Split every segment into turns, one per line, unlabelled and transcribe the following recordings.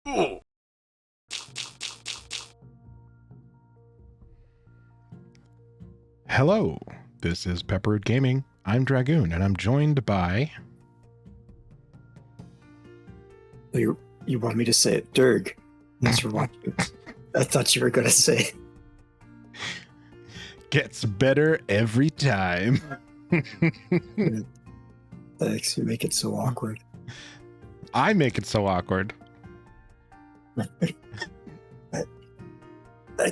Oh.
Hello, this is Pepperroot Gaming. I'm Dragoon, and I'm joined by...
You want me to say it, Durg? Thanks for watching. I thought you were going to say
Gets better every time.
Thanks, you make it so awkward.
I make it so awkward.
I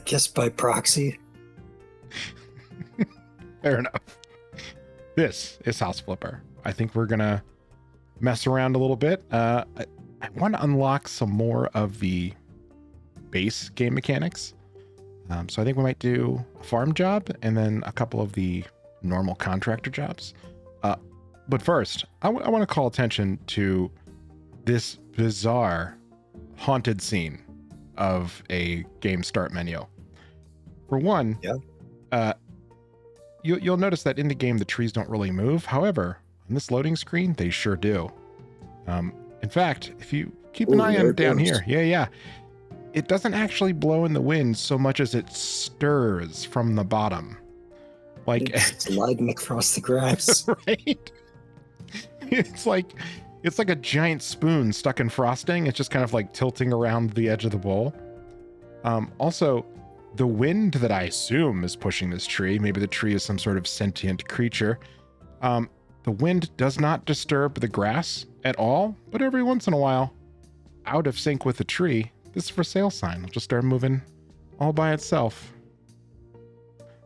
guess by proxy.
Fair enough. This is House Flipper. I think we're gonna mess around a little bit. I want to unlock some more of the base game mechanics. So I think we might do a farm job and then a couple of the normal contractor jobs. But first, I want to call attention to this bizarre haunted scene of a game start menu. For one, you'll notice that in the game the trees don't really move. However, on this loading screen, they sure do. In fact, if you keep an eye on down here, it doesn't actually blow in the wind so much as it stirs from the bottom. Like
it's sliding across the grass.
Right? It's like a giant spoon stuck in frosting. It's just kind of like tilting around the edge of the bowl. Also, the wind that I assume is pushing this tree, maybe the tree is some sort of sentient creature. The wind does not disturb the grass at all, but every once in a while, out of sync with the tree, this for sale sign will just start moving all by itself.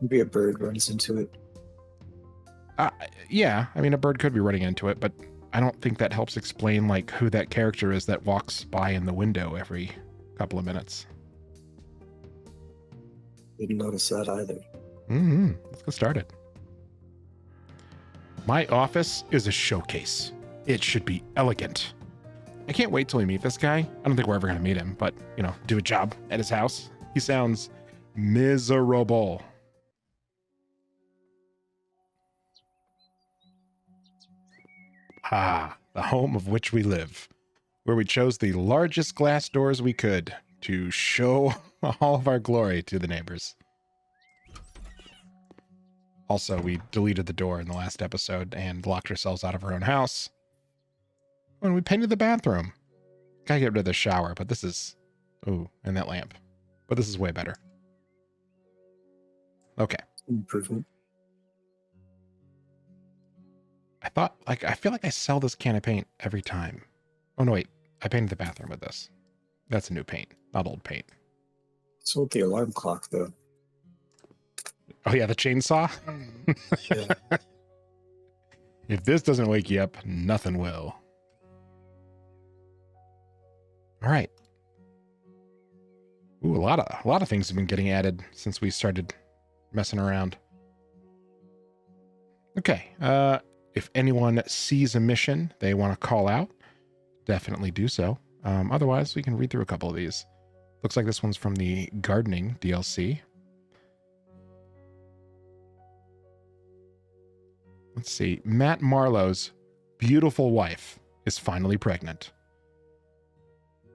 Maybe a bird runs into it.
Yeah, I mean, a bird could be running into it, but I don't think that helps explain like who that character is that walks by in the window every couple of minutes.
Didn't notice that either.
Let's get started. My office is a showcase. It should be elegant. I can't wait till we meet this guy. I don't think we're ever going to meet him, but, you know, do a job at his house. He sounds miserable. Ah, the home of which we live, where we chose the largest glass doors we could to show all of our glory to the neighbors. Also, we deleted the door in the last episode and locked ourselves out of our own house. When we painted the bathroom. Gotta get rid of the shower, but this is... Ooh, and that lamp. But this is way better. Okay.
Improvement.
I feel like I sell this can of paint every time. Oh, no, wait. I painted the bathroom with this. That's a new paint, not old paint.
Sold the alarm clock, though.
Oh, yeah, the chainsaw?
Yeah.
If this doesn't wake you up, nothing will. All right. Ooh, a lot of things have been getting added since we started messing around. Okay. If anyone sees a mission they want to call out, definitely do so. Otherwise, we can read through a couple of these. Looks like this one's from the gardening DLC. Let's see. Matt Marlowe's beautiful wife is finally pregnant.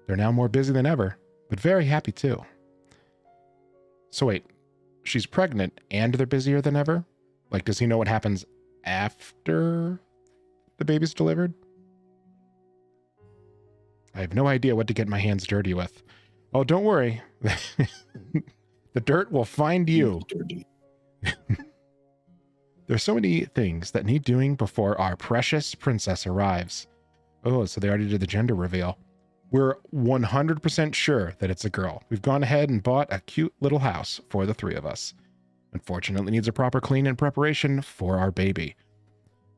They're now more busy than ever, but very happy too. So wait, she's pregnant and they're busier than ever? Like, does he know what happens after the baby's delivered? I have no idea what to get my hands dirty with. Oh, don't worry. The dirt will find you.
Dirty.
There's so many things that need doing before our precious princess arrives. Oh, so they already did the gender reveal. We're 100% sure that it's a girl. We've gone ahead and bought a cute little house for the three of us. Unfortunately, needs a proper clean and preparation for our baby.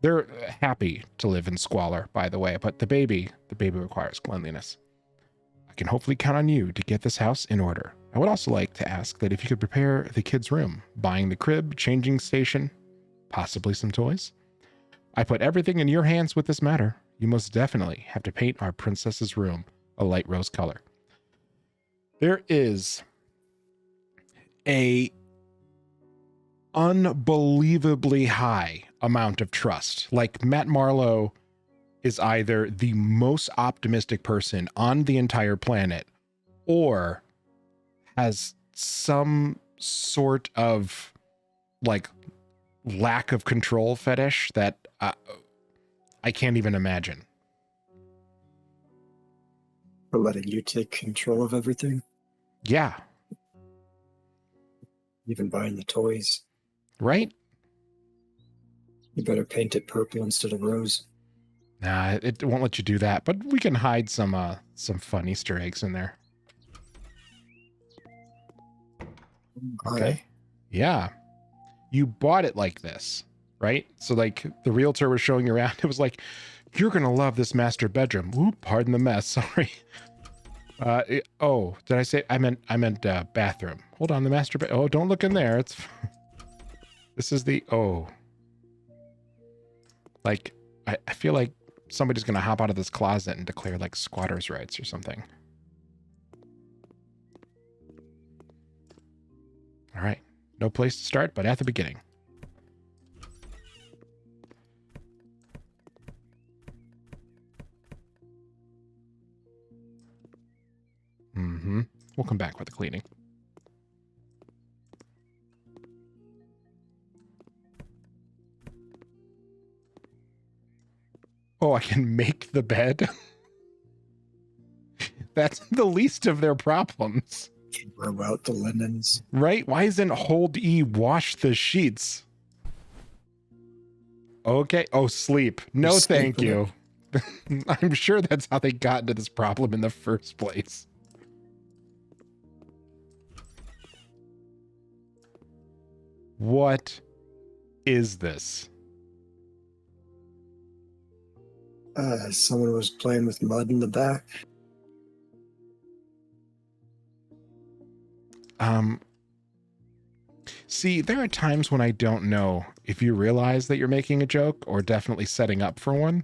They're happy to live in squalor, by the way, but the baby requires cleanliness. I can hopefully count on you to get this house in order. I would also like to ask that if you could prepare the kids' room, buying the crib, changing station, possibly some toys. I put everything in your hands with this matter. You most definitely have to paint our princess's room a light rose color. There is a unbelievably high amount of trust. Like, Matt Marlowe is either the most optimistic person on the entire planet or has some sort of like lack of control fetish that I can't even imagine.
For letting you take control of everything,
Yeah.
even buying the toys.
Right?
You better paint it purple instead of rose.
Nah, it won't let you do that, but we can hide some fun Easter eggs in there. Okay. Yeah. You bought it like this, right? So like the realtor was showing you around. It was like, you're going to love this master bedroom. Ooh, pardon the mess. Sorry. Oh, did I say, I meant bathroom. Hold on. The master bed. Oh, don't look in there. It's, this is the, oh, like, I feel like somebody's going to hop out of this closet and declare like squatters' rights or something. All right. No place to start, but at the beginning. Mm-hmm. We'll come back with the cleaning. Oh, I can make the bed? That's the least of their problems.
Rub out the linens.
Right? Why isn't hold E wash the sheets? Okay. Oh, sleep. No, thank you. I'm sure that's how they got into this problem in the first place. What is this?
Someone was playing with mud in the back.
See, there are times when I don't know if you realize that you're making a joke or definitely setting up for one.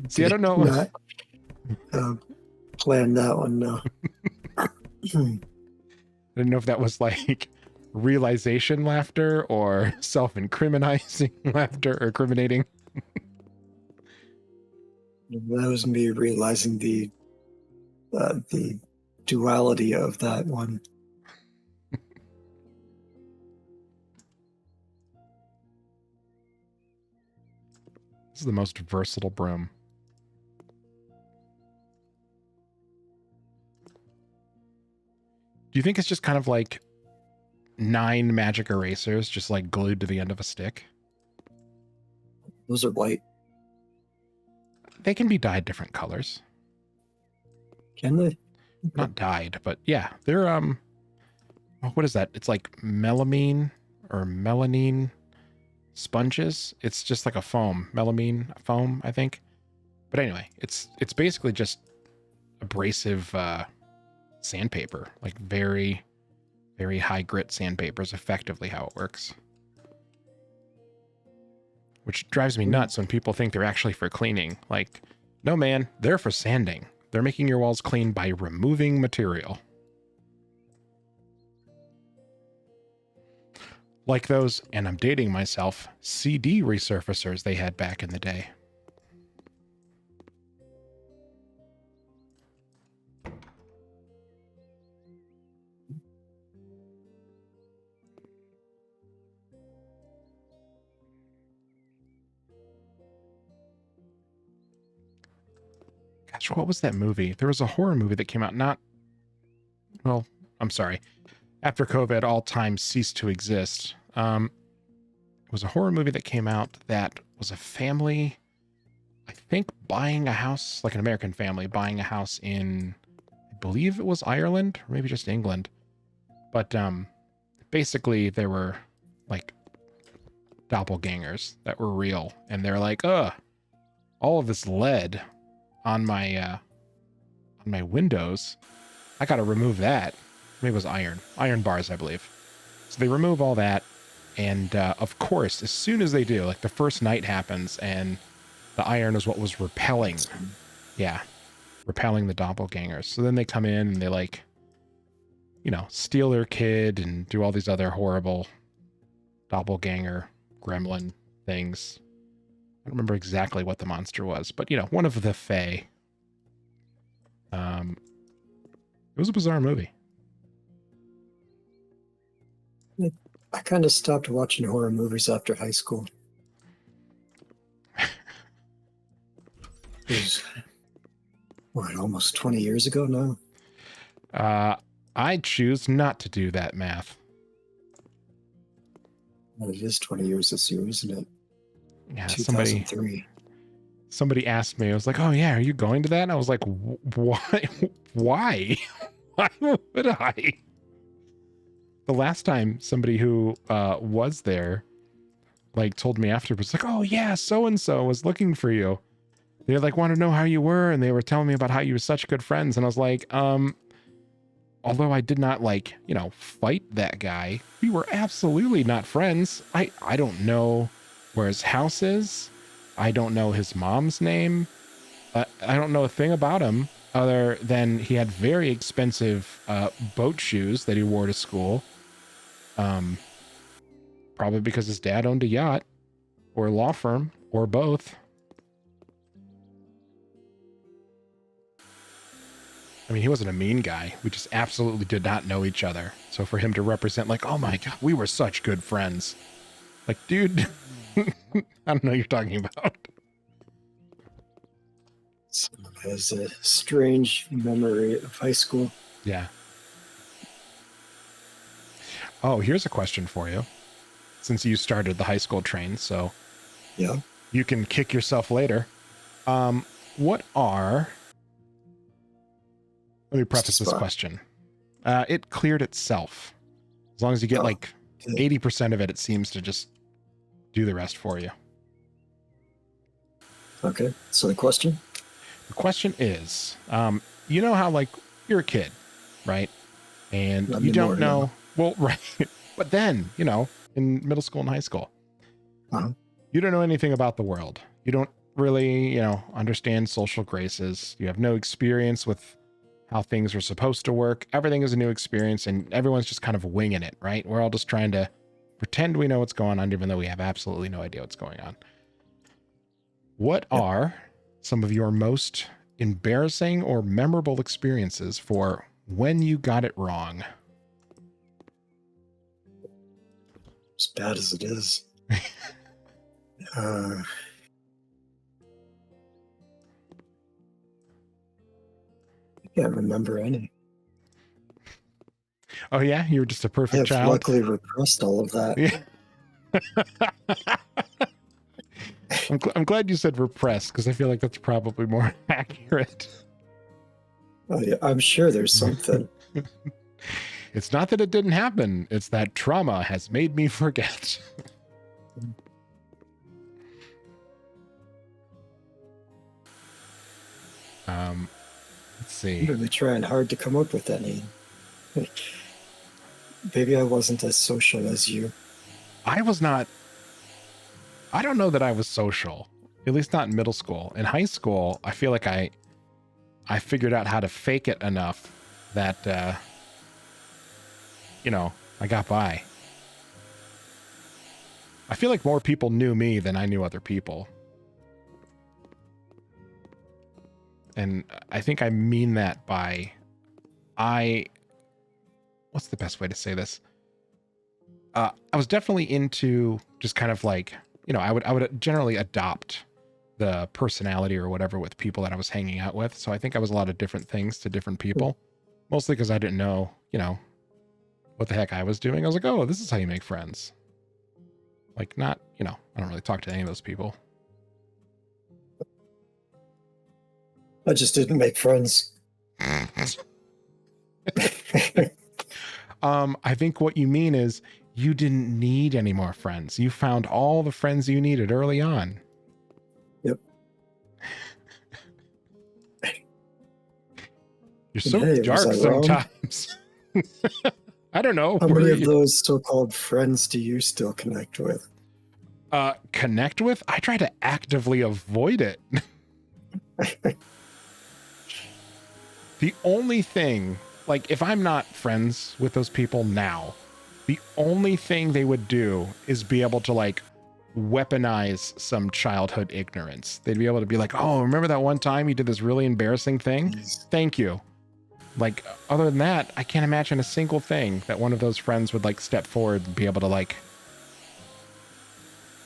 See, I don't know.
Not, planned that one, no.
I didn't know if that was like realization laughter or self-incriminating laughter or incriminating.
That was me realizing the duality of that one.
This is the most versatile broom. Do you think it's just kind of like 9 magic erasers just like glued to the end of a stick?
Those are white.
They can be dyed different colors.
Can they?
Not dyed, but yeah, they're oh, what is that? It's like melamine or melanine sponges. It's just like a foam, melamine foam, I think. But anyway, it's basically just abrasive sandpaper, like very, very high grit sandpaper is effectively how it works. Which drives me nuts when people think they're actually for cleaning. Like, no man, they're for sanding. They're making your walls clean by removing material. Like those, and I'm dating myself, CD resurfacers they had back in the day. Gosh, what was that movie? There was a horror movie that came out well, I'm sorry. After COVID, all time ceased to exist. It was a horror movie that came out that was a family, I think, buying a house, like an American family, buying a house in, I believe it was Ireland, or maybe just England. But basically, there were like doppelgangers that were real. And they're like, all of this lead on my windows. I got to remove that. Maybe it was iron bars, I believe. So they remove all that. And of course, as soon as they do, like the first night happens and the iron is what was repelling. Yeah. Repelling the doppelgangers. So then they come in and they like steal their kid and do all these other horrible doppelganger gremlin things. I don't remember exactly what the monster was, but one of the Fae. It was a bizarre movie.
I kind of stopped watching horror movies after high school. It was, almost 20 years ago now?
I choose not to do that math.
Well, it is 20 years this year, isn't it?
Yeah,
2003.
Somebody asked me, I was like, oh yeah, are you going to that? And I was like, why? Why? Why would I? The last time somebody who was there, told me afterwards, like, oh yeah, so-and-so was looking for you. They want to know how you were, and they were telling me about how you were such good friends. And I was like, although I did not fight that guy, we were absolutely not friends. I don't know where his house is. I don't know his mom's name. I don't know a thing about him other than he had very expensive boat shoes that he wore to school. Probably because his dad owned a yacht or a law firm or both. I mean, he wasn't a mean guy. We just absolutely did not know each other. So for him to represent oh my God, we were such good friends. Dude, I don't know what you're talking about.
Someone has a strange memory of high school.
Yeah. Oh, here's a question for you. Since you started the high school train, so
yeah,
you can kick yourself later. What are... Let me preface this question. It cleared itself. As long as you get 80% of it, it seems to just do the rest for you.
Okay. So the question?
The question is, you know how you're a kid, right? And you don't know, well, right. But then, in middle school and high school, you don't know anything about the world. You don't really, understand social graces. You have no experience with how things are supposed to work. Everything is a new experience and everyone's just kind of winging it, right? We're all just trying to pretend we know what's going on, even though we have absolutely no idea what's going on. What are some of your most embarrassing or memorable experiences for when you got it wrong?
As bad as it is. I can't remember any.
Oh yeah, you were just a perfect child.
I've luckily repressed all of that.
Yeah. I'm glad you said repressed because I feel like that's probably more accurate.
Oh yeah, I'm sure there's something.
It's not that it didn't happen; it's that trauma has made me forget. Let's see.
I'm really trying hard to come up with any. Maybe I wasn't as social as you.
I was not. I don't know that I was social, at least not in middle school. In high school, I feel like I figured out how to fake it enough that, I got by. I feel like more people knew me than I knew other people. And I think I mean that by what's the best way to say this? I was definitely into just kind of I would generally adopt the personality or whatever with people that I was hanging out with. So I think I was a lot of different things to different people, mostly because I didn't know, what the heck I was doing. I was like, oh, this is how you make friends. I don't really talk to any of those people.
I just didn't make friends.
I think what you mean is you didn't need any more friends. You found all the friends you needed early on.
Yep.
You're so dark sometimes. I don't know.
How many of those so-called friends do you still connect with?
Connect with? I try to actively avoid it. The only thing, like, if I'm not friends with those people now, the only thing they would do is be able to like weaponize some childhood ignorance. They'd be able to be like, oh, remember that one time you did this really embarrassing thing?
Jeez.
Thank you. Like, other than that, I can't imagine a single thing that one of those friends would like step forward and be able to like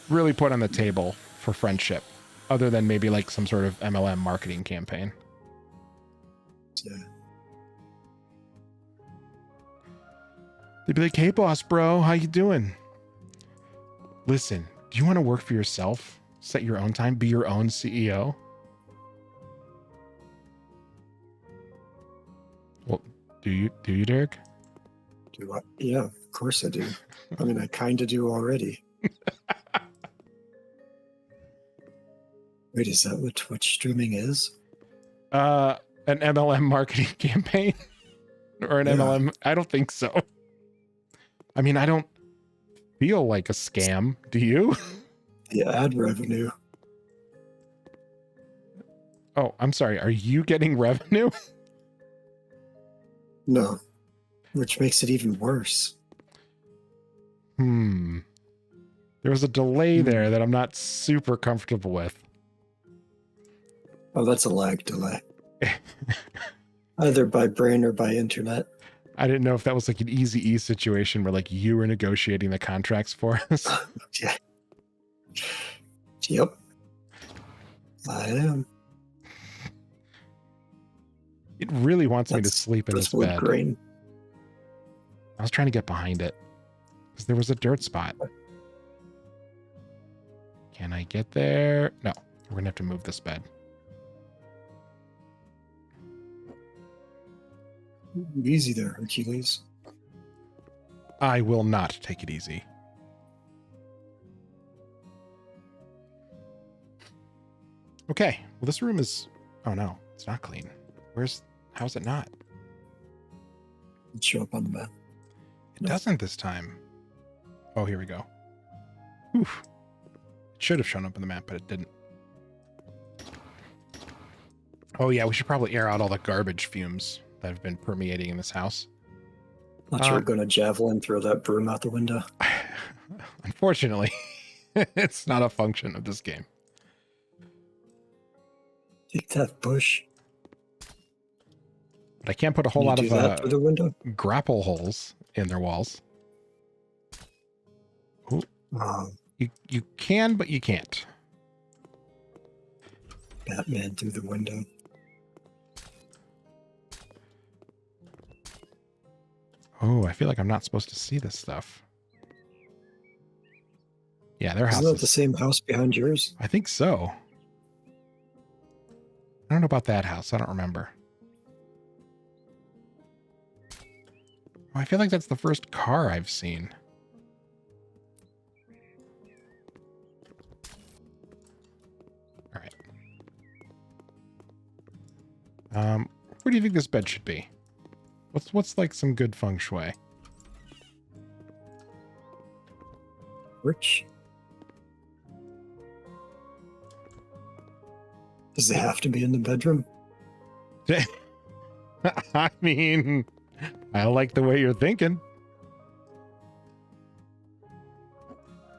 really put on the table for friendship, other than maybe like some sort of MLM marketing campaign.
Yeah.
They'd be like, hey boss bro, how you doing? Listen, do you want to work for yourself? Set your own time, be your own CEO? Well, do you, Derek?
Do what? Yeah, of course I do. I mean, I kind of do already. Wait, is that what Twitch streaming is?
An MLM marketing campaign? Or an MLM? I don't think so. I mean, I don't feel like a scam. Do you?
The ad revenue.
Oh, I'm sorry. Are you getting revenue?
No, which makes it even worse.
There was a delay there that I'm not super comfortable with.
Oh, that's a lag delay. Either by brain or by internet.
I didn't know if that was like an Easy-E situation where like you were negotiating the contracts for us.
Yeah. Yep. I am.
It really wants me to sleep in this
wood
bed.
grain.
I was trying to get behind it because there was a dirt spot. Can I get there? No, we're gonna have to move this bed.
Easy there, Hercules.
I will not take it easy. Okay, well this room is, oh no, it's not clean. How's it not?
It'll show up on the map.
It doesn't this time. Oh, here we go. Oof. It should have shown up on the map, but it didn't. Oh yeah, we should probably air out all the garbage fumes that have been permeating in this house.
Thought you were going to javelin throw that broom out the window.
Unfortunately, it's not a function of this game.
Take that bush.
But I can't put a whole
Can
lot
you
of
do that through the window?
grapple holes in their walls. Ooh, you can, but you can't.
Batman through the window.
Oh, I feel like I'm not supposed to see this stuff. Yeah, their house
Isn't that the same house behind yours?
I think so. I don't know about that house. I don't remember. Oh, I feel like that's the first car I've seen. All right. Where do you think this bed should be? What's like some good feng shui?
Rich. Does it have to be in the bedroom?
I mean, I like the way you're thinking.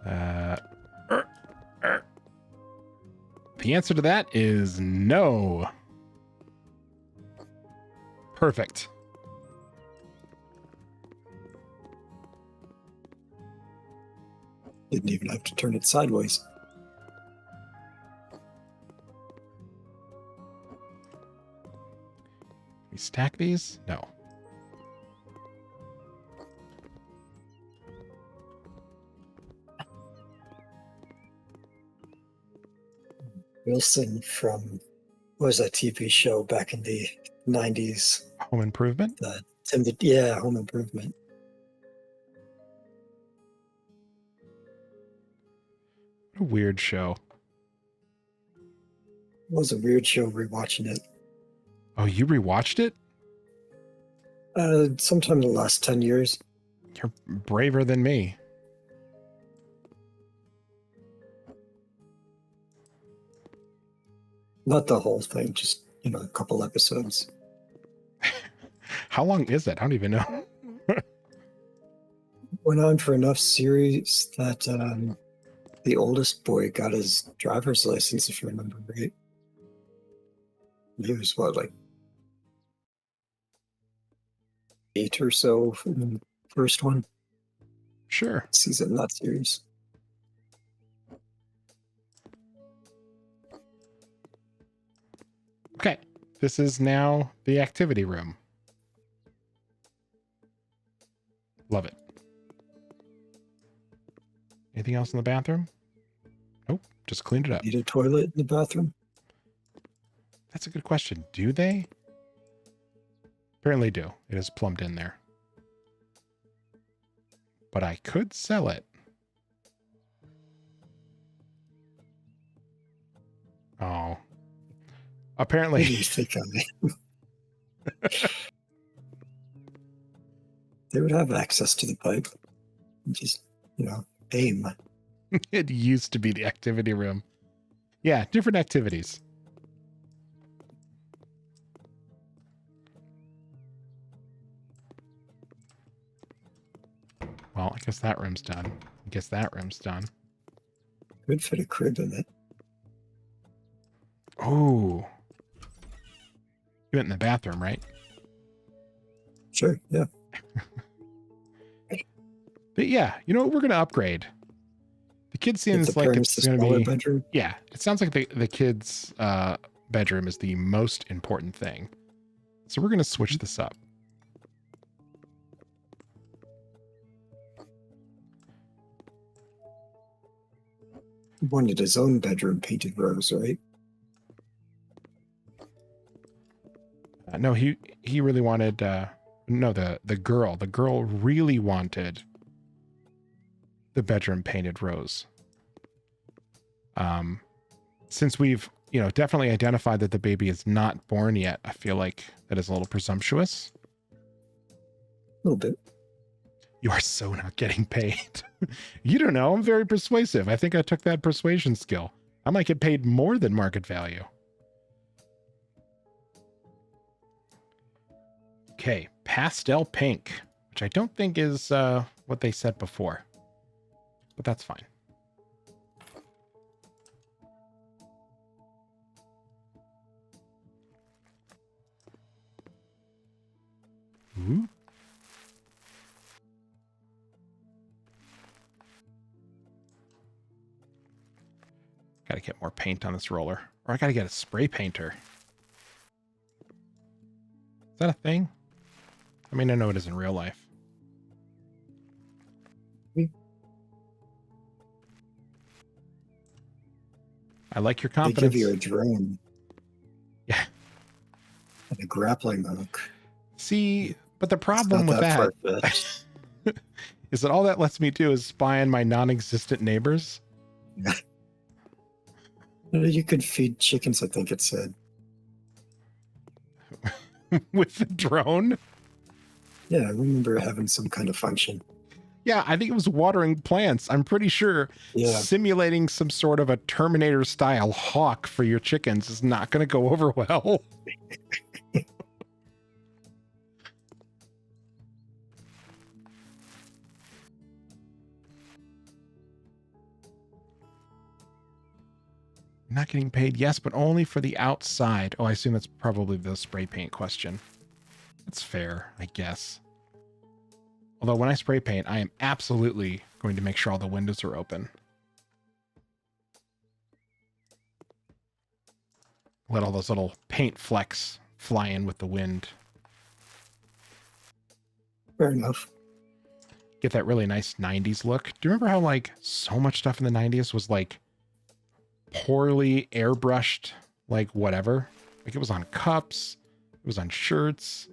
The answer to that is no. Perfect.
Didn't even have to turn it sideways.
We stack these? No.
Wilson from, what was that TV show back in the 90s?
Home Improvement?
Yeah, Home Improvement.
What a weird show.
It was a weird show rewatching it.
Oh, you rewatched it?
Sometime in the last 10 years.
You're braver than me.
Not the whole thing, just, a couple episodes.
How long is it? I don't even know.
Went on for enough series that the oldest boy got his driver's license, if you remember right. He was what, like 8 or so for the first one
Sure.
season, not series.
Okay. This is now the activity room. Love it. Anything else in the bathroom? Nope. Just cleaned it up.
Need a toilet in the bathroom?
That's a good question. Do they? Apparently do. It is plumbed in there. But I could sell it. Oh. Apparently.
What do you think of it? They would have access to the pipe. Just, aim.
It used to be the activity room. Yeah, different activities. Well, I guess that room's done. I guess that room's done.
Could fit a crib in it.
Oh. You went in the bathroom, right?
Sure, yeah.
But yeah, you know what? We're going to upgrade. The kid seems like it's going to be...
bedroom.
Yeah, it sounds like the kid's bedroom is the most important thing. So we're going to switch this up.
He wanted his own bedroom painted rose, right?
No, he really wanted... no, the girl. The girl really wanted the bedroom painted rose. Since we've, definitely identified that the baby is not born yet, I feel like that is a little presumptuous.
A little bit.
You are so not getting paid. You don't know. I'm very persuasive. I think I took that persuasion skill. I might get paid more than market value. Okay, pastel pink, which I don't think is what they said before, but that's fine. Ooh. Gotta get more paint on this roller, or I gotta get a spray painter. Is that a thing? I mean, I know it is in real life. I like your confidence.
They give you a drone.
Yeah.
And a grappling hook.
See, but the problem with that is that all that lets me do is spy on my non-existent neighbors.
You could feed chickens, I think it said.
With the drone?
Yeah, I remember having some kind of function.
Yeah, I think it was watering plants. I'm pretty sure simulating some sort of a Terminator-style hawk for your chickens is not going to go over well. Not getting paid, yes, but only for the outside. Oh, I assume that's probably the spray paint question. That's fair, I guess. Although when I spray paint, I am absolutely going to make sure all the windows are open. Let all those little paint flecks fly in with the wind.
Fair enough.
Get that really nice 90s look. Do you remember how like so much stuff in the 90s was like poorly airbrushed, like whatever? Like it was on cups, it was on shirts,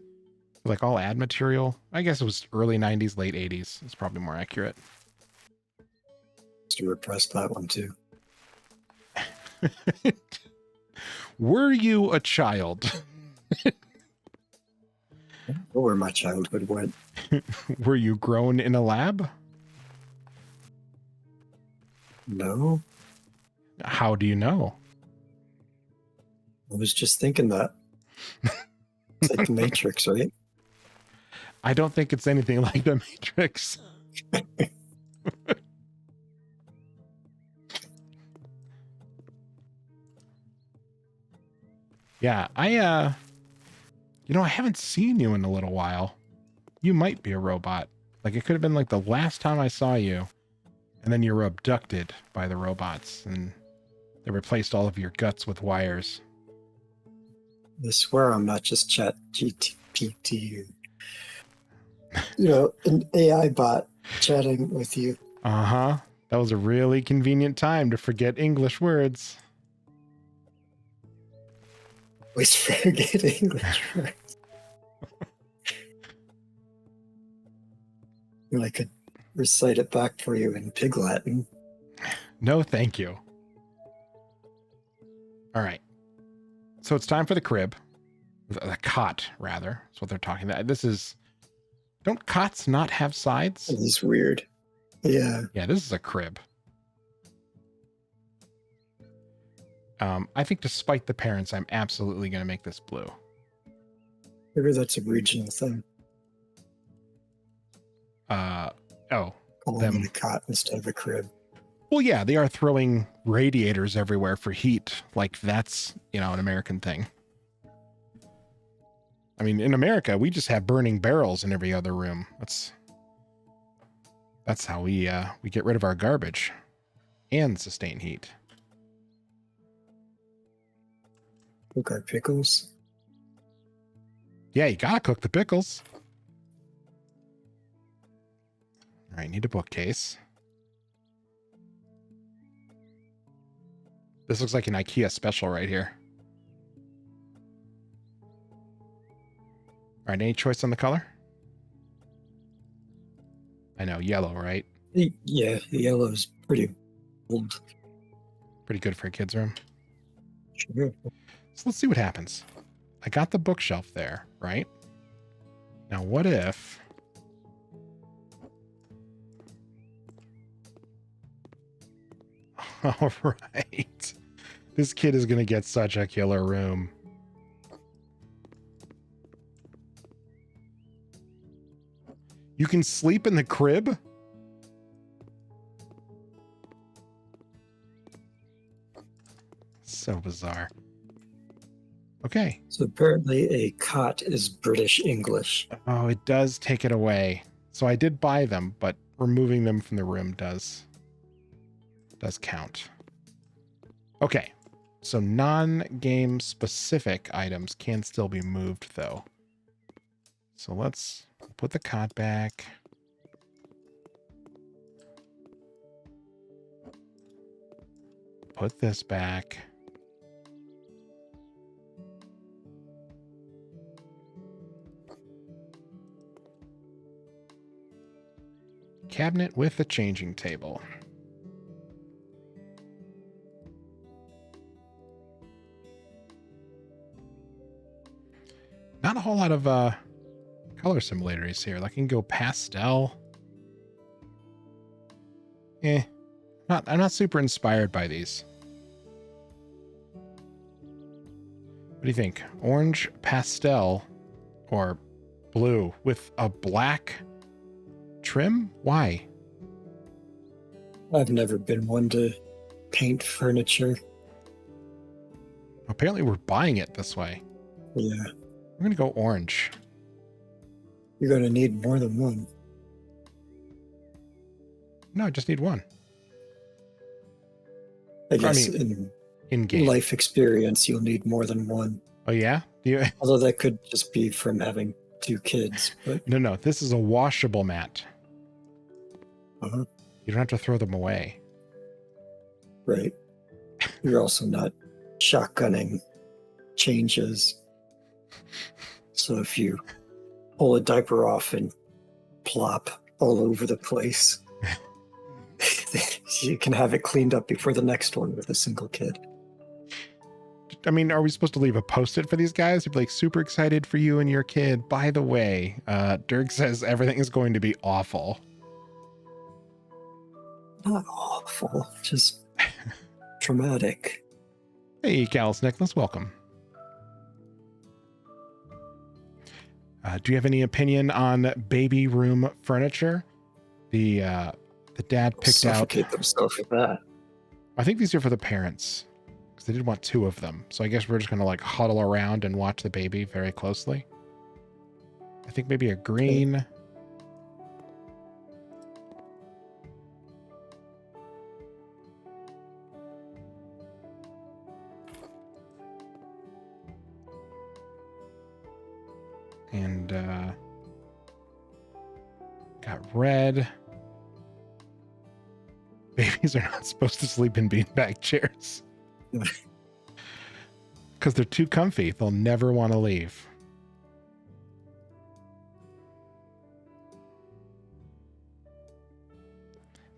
like all ad material. I guess it was early 90s, late 80s. It's probably more accurate.
To repress that one too.
Were you a child?
Where my childhood went.
Were you grown in a lab?
No.
How do you know?
I was just thinking that. It's like the Matrix, right?
I don't think it's anything like the Matrix. Yeah, I haven't seen you in a little while. You might be a robot. Like, it could have been like the last time I saw you, and then you were abducted by the robots, and they replaced all of your guts with wires.
I swear I'm not just chat GPT. An AI bot chatting with you.
Uh-huh. That was a really convenient time to forget English words.
Always forget English words. I could recite it back for you in Pig Latin.
No, thank you. All right. So it's time for the crib. The cot, rather. That's what they're talking about. This is... Don't cots not have sides?
It is weird. Yeah.
Yeah, this is a crib. I think despite the parents, I'm absolutely going to make this blue.
Maybe that's a regional thing.
Oh.
Calling it a cot instead of a crib.
Well, yeah, they are throwing radiators everywhere for heat. Like, that's, an American thing. I mean, in America, we just have burning barrels in every other room. That's how we get rid of our garbage and sustain heat.
Cook our pickles.
Yeah, you gotta cook the pickles. All right, need a bookcase. This looks like an IKEA special right here. All right, any choice on the color? I know, yellow, right?
Yeah, the yellow's pretty old.
Pretty good for a kid's room.
Sure.
So let's see what happens. I got the bookshelf there, right? Now, what if... All right. This kid is going to get such a killer room. You can sleep in the crib? So bizarre. Okay.
So apparently a cot is British English.
Oh, it does take it away. So I did buy them, but removing them from the room does count. Okay. So non-game specific items can still be moved though. So let's put the cot back. Put this back. Cabinet with a changing table. Not a whole lot of color simulators here. I can go pastel. I'm not super inspired by these. What do you think? Orange pastel or blue with a black trim? Why?
I've never been one to paint furniture.
Apparently we're buying it this way.
Yeah.
We're going to go orange.
You're going to need more than one.
No, I just need one.
I guess in
game.
life experience, you'll need more than one.
Oh, yeah?
Although that could just be from having 2 kids. But
No. This is a washable mat.
uh-huh.
You don't have to throw them away.
Right. You're also not shotgunning changes. So if you pull a diaper off and plop all over the place, you can have it cleaned up before the next one with a single kid.
I mean, are we supposed to leave a post-it for these guys? They'd be like, super excited for you and your kid. By the way, Dirk says everything is going to be awful.
Not awful, just traumatic.
Hey, Callus Nicholas, welcome. Do you have any opinion on baby room furniture? The dad picked out.
Suffocate themselves with that.
I think these are for the parents because they did want 2 of them. So I guess we're just gonna like huddle around and watch the baby very closely. I think maybe a green. And got red. Babies are not supposed to sleep in beanbag chairs because they're too comfy. They'll never want to leave.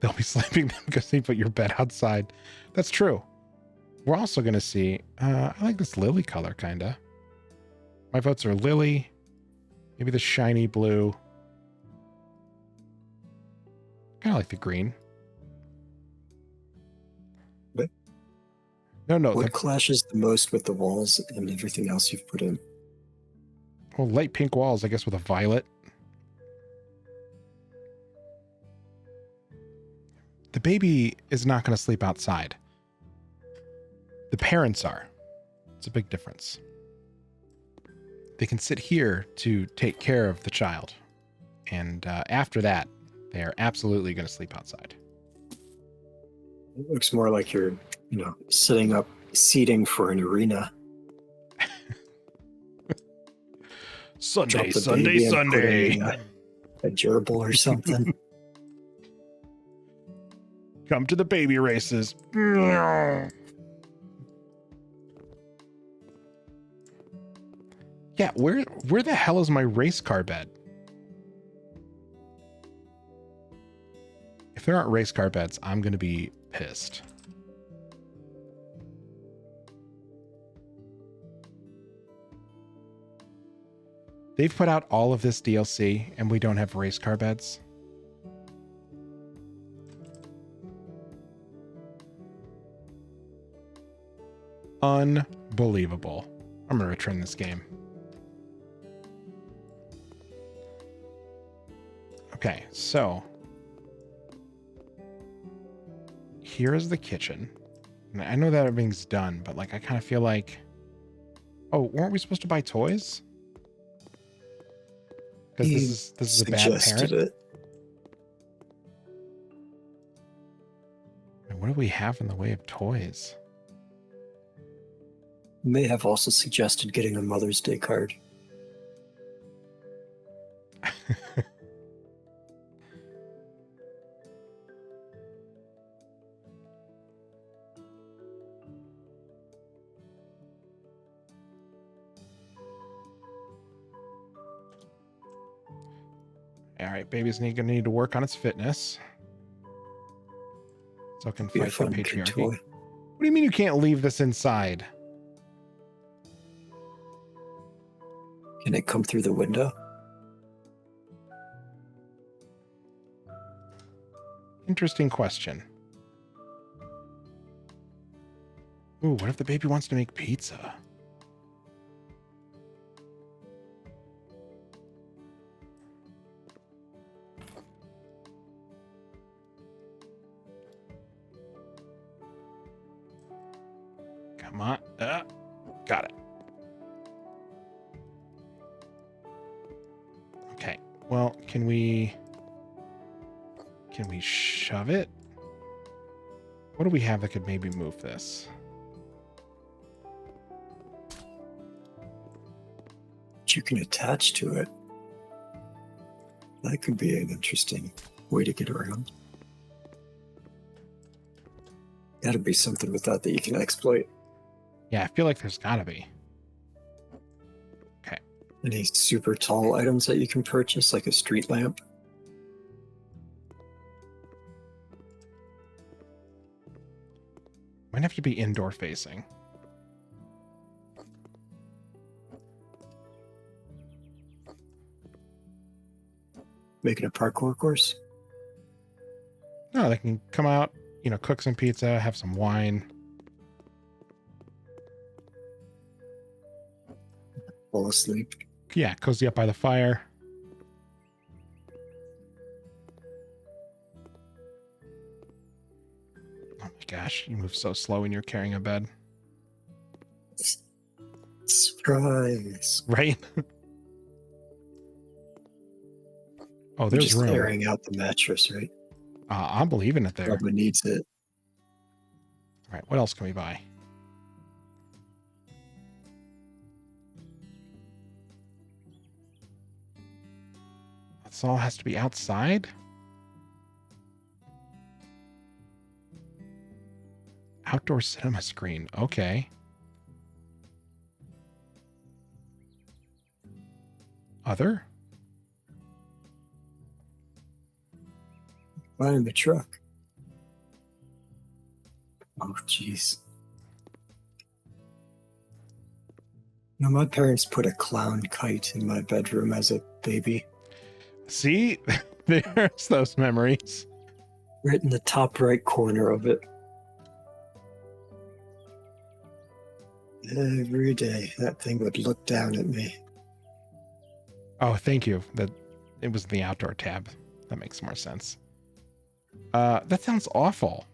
They'll be sleeping because they put your bed outside. That's true. We're also going to see, I like this lily color, kind of. My votes are lily, maybe the shiny blue. Kind of like the green.
What?
No.
What clashes the most with the walls and everything else you've put in?
Well, light pink walls, I guess, with a violet. The baby is not going to sleep outside. The parents are. It's a big difference. They can sit here to take care of the child. And after that, they are absolutely going to sleep outside.
It looks more like you're, setting up seating for an arena.
Sunday.
A gerbil or something.
Come to the baby races. Yeah, where the hell is my race car bed? If there aren't race car beds, I'm going to be pissed. They've put out all of this DLC and we don't have race car beds. Unbelievable. I'm going to return this game. Okay, so here is the kitchen. And I know that everything's done, but like I kind of feel like, oh, weren't we supposed to buy toys? Because this is a bad parent.
It.
And what do we have in the way of toys?
May have also suggested getting a Mother's Day card.
All right, baby's gonna need to work on its fitness, so it can fight the patriarchy. What do you mean you can't leave this inside?
Can it come through the window?
Interesting question. Ooh, what if the baby wants to make pizza? Come on. Got it. Okay. Well, can we shove it? What do we have that could maybe move this?
You can attach to it. That could be an interesting way to get around. Gotta be something with that you can exploit.
Yeah, I feel like there's gotta be. Okay.
Any super tall items that you can purchase, like a street lamp?
Might have to be indoor facing.
Making a parkour course?
No, they can come out, cook some pizza, have some wine.
Fall asleep.
Yeah, cozy up by the fire. Oh my gosh, you move so slow when you're carrying a bed.
Surprise.
Right? Oh,
I'm
there's
just
room.
airing out the mattress, right?
I'm believing it there.
Probably needs it.
All right, what else can we buy? This all has to be outside? Outdoor cinema screen. Okay. Other?
Buying the truck. Oh, jeez. You know, my parents put a clown kite in my bedroom as a baby.
See? There's those memories.
Right in the top right corner of it. Every day, that thing would look down at me.
Oh, thank you. That it was the outdoor tab. That makes more sense. That sounds awful.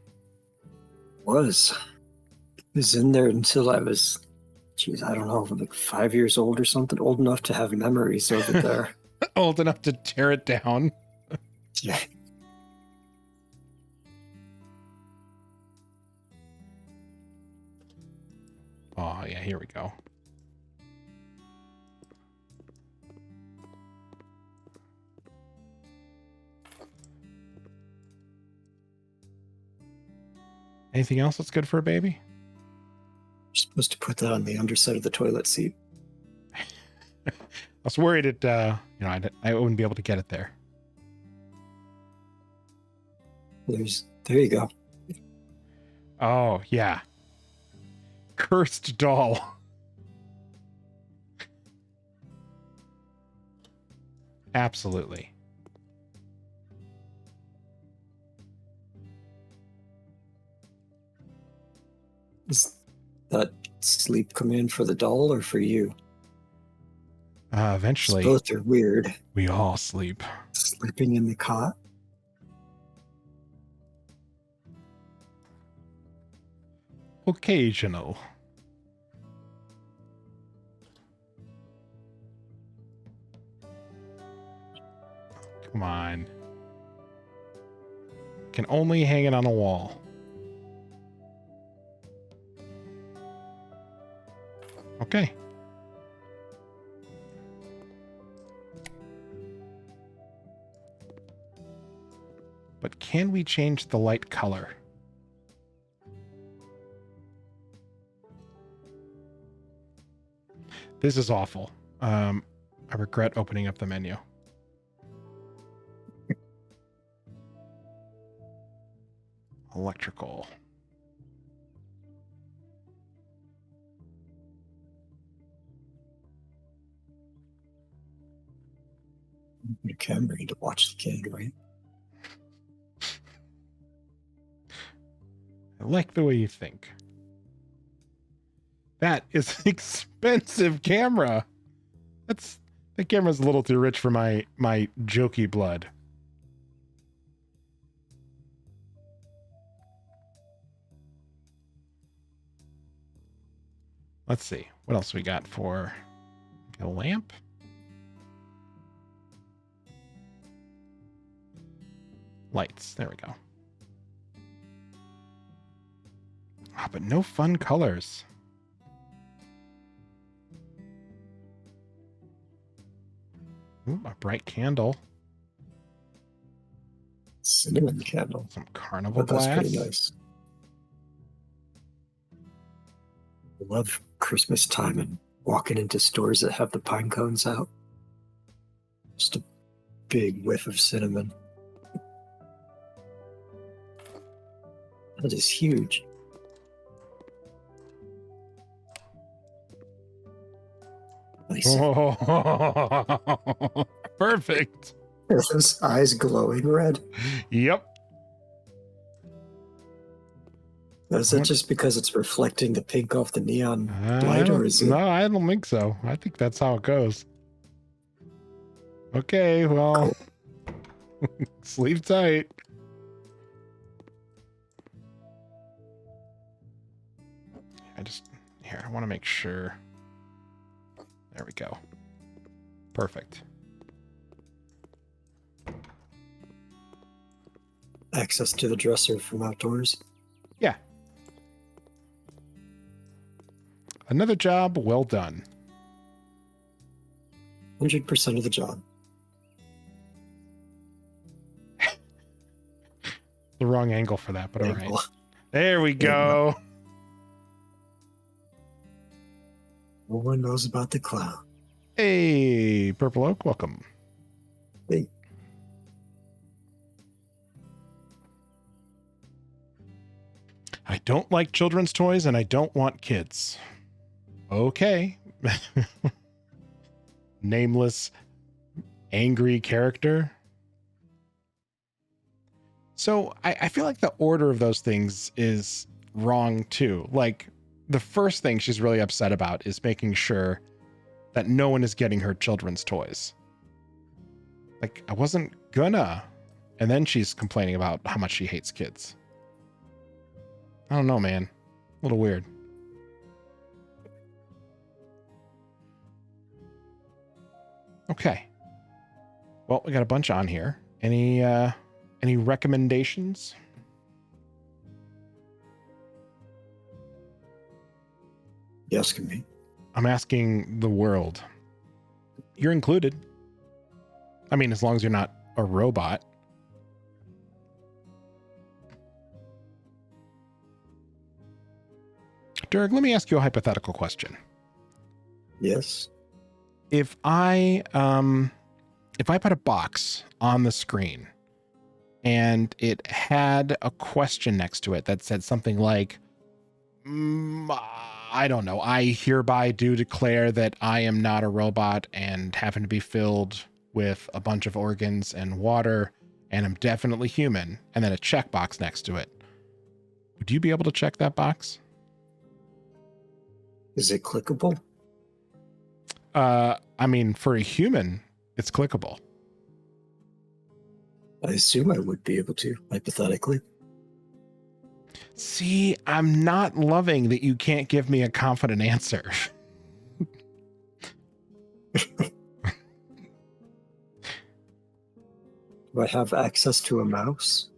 Was in there until I was, geez, I don't know, like 5 years old or something, old enough to have memories of it there.
Old enough to tear it down.
Yeah.
Oh, yeah, here we go. Anything else that's good for a baby?
You're supposed to put that on the underside of the toilet seat.
I was worried it, I wouldn't be able to get it there.
There you go.
Oh, yeah. Cursed doll. Absolutely.
Is that sleep command for the doll or for you?
Eventually,
Both are weird.
we all sleep.
Sleeping in the cot.
Occasional. Come on. Can only hang it on a wall. Okay. But can we change the light color? This is awful. I regret opening up the menu. Electrical.
Put a camera in to watch the kid, right?
I like the way you think. That is an expensive camera. That camera's a little too rich for my jokey blood. Let's see. What else we got for a lamp? Lights. There we go. Ah, but no fun colors. Ooh, a bright candle.
Cinnamon candle.
Some carnival
That's
glass.
pretty nice. I love Christmas time and walking into stores that have the pine cones out. Just a big whiff of cinnamon. That is huge. Nice.
Oh, perfect.
Are those eyes glowing red?
Yep.
Is that just because it's reflecting the pink off the neon light, or is it?
No, I don't think so. I think that's how it goes. Okay, well, sleep tight. Here, I want to make sure. There we go. Perfect.
Access to the dresser from outdoors.
Yeah. Another job well done.
100% of the job.
The wrong angle for that, but all right.
Angle.
There we go.
No one knows about the clown.
Hey, Purple Oak, welcome.
Hey.
I don't like children's toys and I don't want kids. Okay. Nameless, angry character. So I feel like the order of those things is wrong too. Like, the first thing she's really upset about is making sure that no one is getting her children's toys. Like, I wasn't gonna. And then she's complaining about how much she hates kids. I don't know, man. A little weird. Okay. Well, we got a bunch on here. Any recommendations?
You asking me?
I'm asking the world. You're included. I mean, as long as you're not a robot. Dirk, let me ask you a hypothetical question.
Yes.
If I put a box on the screen and it had a question next to it that said something like, I don't know, I hereby do declare that I am not a robot and happen to be filled with a bunch of organs and water, and I'm definitely human, and then a checkbox next to it. Would you be able to check that box?
Is it clickable?
I mean, for a human, it's clickable.
I assume I would be able to, hypothetically.
See, I'm not loving that you can't give me a confident answer.
Do I have access to a mouse?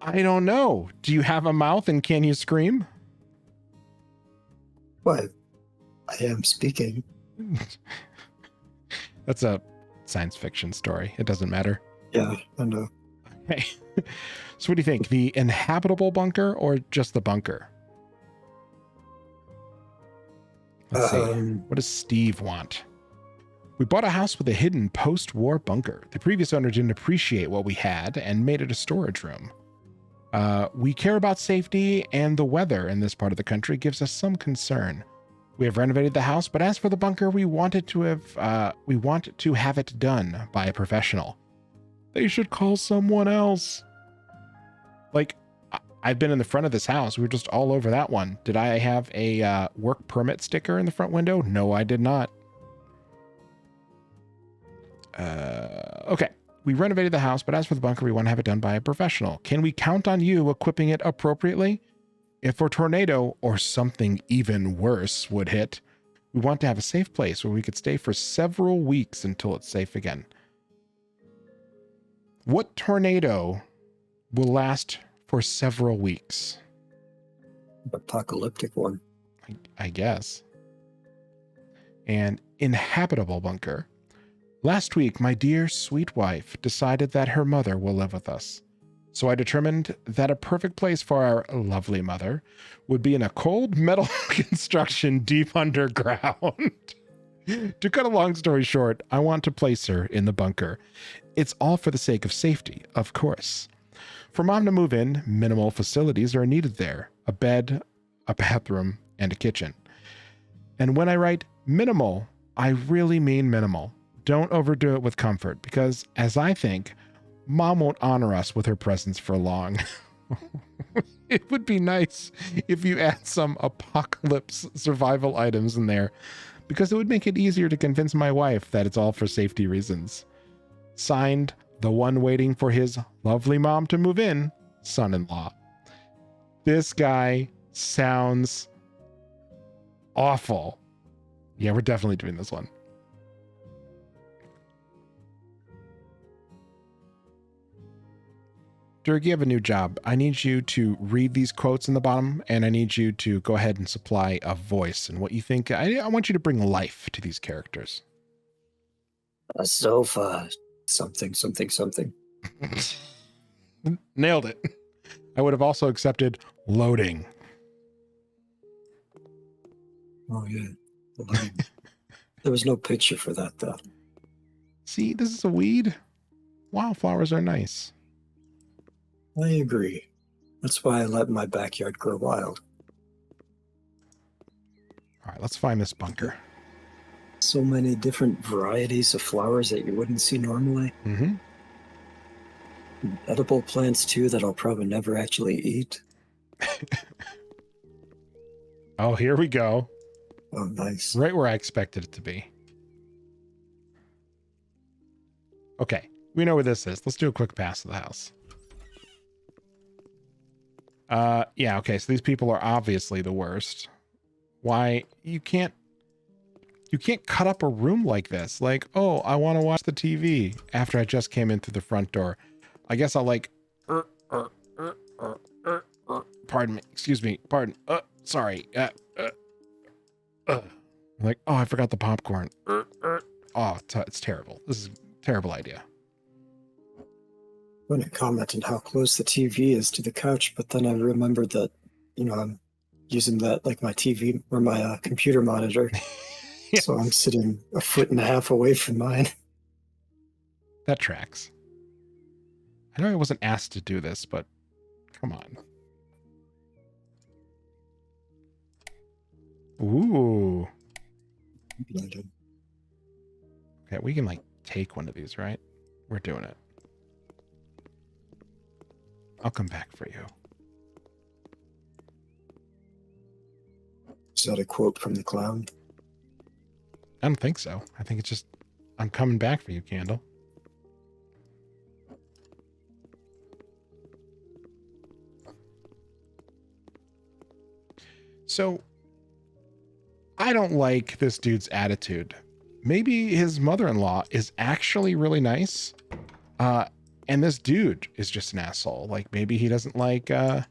I don't know. Do you have a mouth and can you scream?
What? I am speaking.
That's a science fiction story. It doesn't matter.
Yeah, I know.
Okay. So what do you think? The inhabitable bunker or just the bunker? Let's see. What does Steve want? We bought a house with a hidden post-war bunker. The previous owner didn't appreciate what we had and made it a storage room. We care about safety, and the weather in this part of the country gives us some concern. We have renovated the house, but as for the bunker, we want to have it done by a professional. They should call someone else. Like, I've been in the front of this house. We were just all over that one. Did I have a work permit sticker in the front window? No, I did not. Okay. We renovated the house, but as for the bunker, we want to have it done by a professional. Can we count on you equipping it appropriately? If a tornado or something even worse would hit, we want to have a safe place where we could stay for several weeks until it's safe again. What tornado will last for several weeks?
Apocalyptic one.
I guess. An inhabitable bunker. Last week, my dear sweet wife decided that her mother will live with us. So I determined that a perfect place for our lovely mother would be in a cold metal construction deep underground. To cut a long story short, I want to place her in the bunker. It's all for the sake of safety, of course. For Mom to move in, minimal facilities are needed there. A bed, a bathroom, and a kitchen. And when I write minimal, I really mean minimal. Don't overdo it with comfort, because, as I think, Mom won't honor us with her presence for long. It would be nice if you add some apocalypse survival items in there, because it would make it easier to convince my wife that it's all for safety reasons. Signed, the one waiting for his lovely mom to move in, son-in-law. This guy sounds awful. Yeah, we're definitely doing this one. Dirk, you have a new job. I need you to read these quotes in the bottom, and I need you to go ahead and supply a voice and what you think. I want you to bring life to these characters.
A sofa, something, something, something.
Nailed it. I would have also accepted loading.
Oh, yeah. Loading. There was no picture for that, though.
See, this is a weed. Wildflowers are nice.
I agree. That's why I let my backyard grow wild.
All right, let's find this bunker.
So many different varieties of flowers that you wouldn't see normally.
Mm-hmm.
Edible plants, too, that I'll probably never actually eat.
Oh, here we go.
Oh, nice.
Right where I expected it to be. Okay, we know where this is. Let's do a quick pass of the house. Yeah, okay, so these people are obviously the worst. Why? You can't cut up a room like this. Like, oh, I want to watch the TV after I just came in through the front door. I guess I'll like, pardon me, excuse me, pardon, sorry, like, oh, I forgot the popcorn. Oh, it's terrible. This is a terrible idea.
I'm going to comment on how close the TV is to the couch, but then I remembered that, I'm using that like my TV or my computer monitor.
Yeah.
So I'm sitting 1.5 feet away from mine.
That tracks. I know I wasn't asked to do this, but come on. Ooh. Okay, we can like take one of these, right? We're doing it. I'll come back for you.
Is that a quote from the clown?
I don't think so. I think it's just, I'm coming back for you, Candle. So, I don't like this dude's attitude. Maybe his mother-in-law is actually really nice. And this dude is just an asshole. Like, maybe he doesn't like the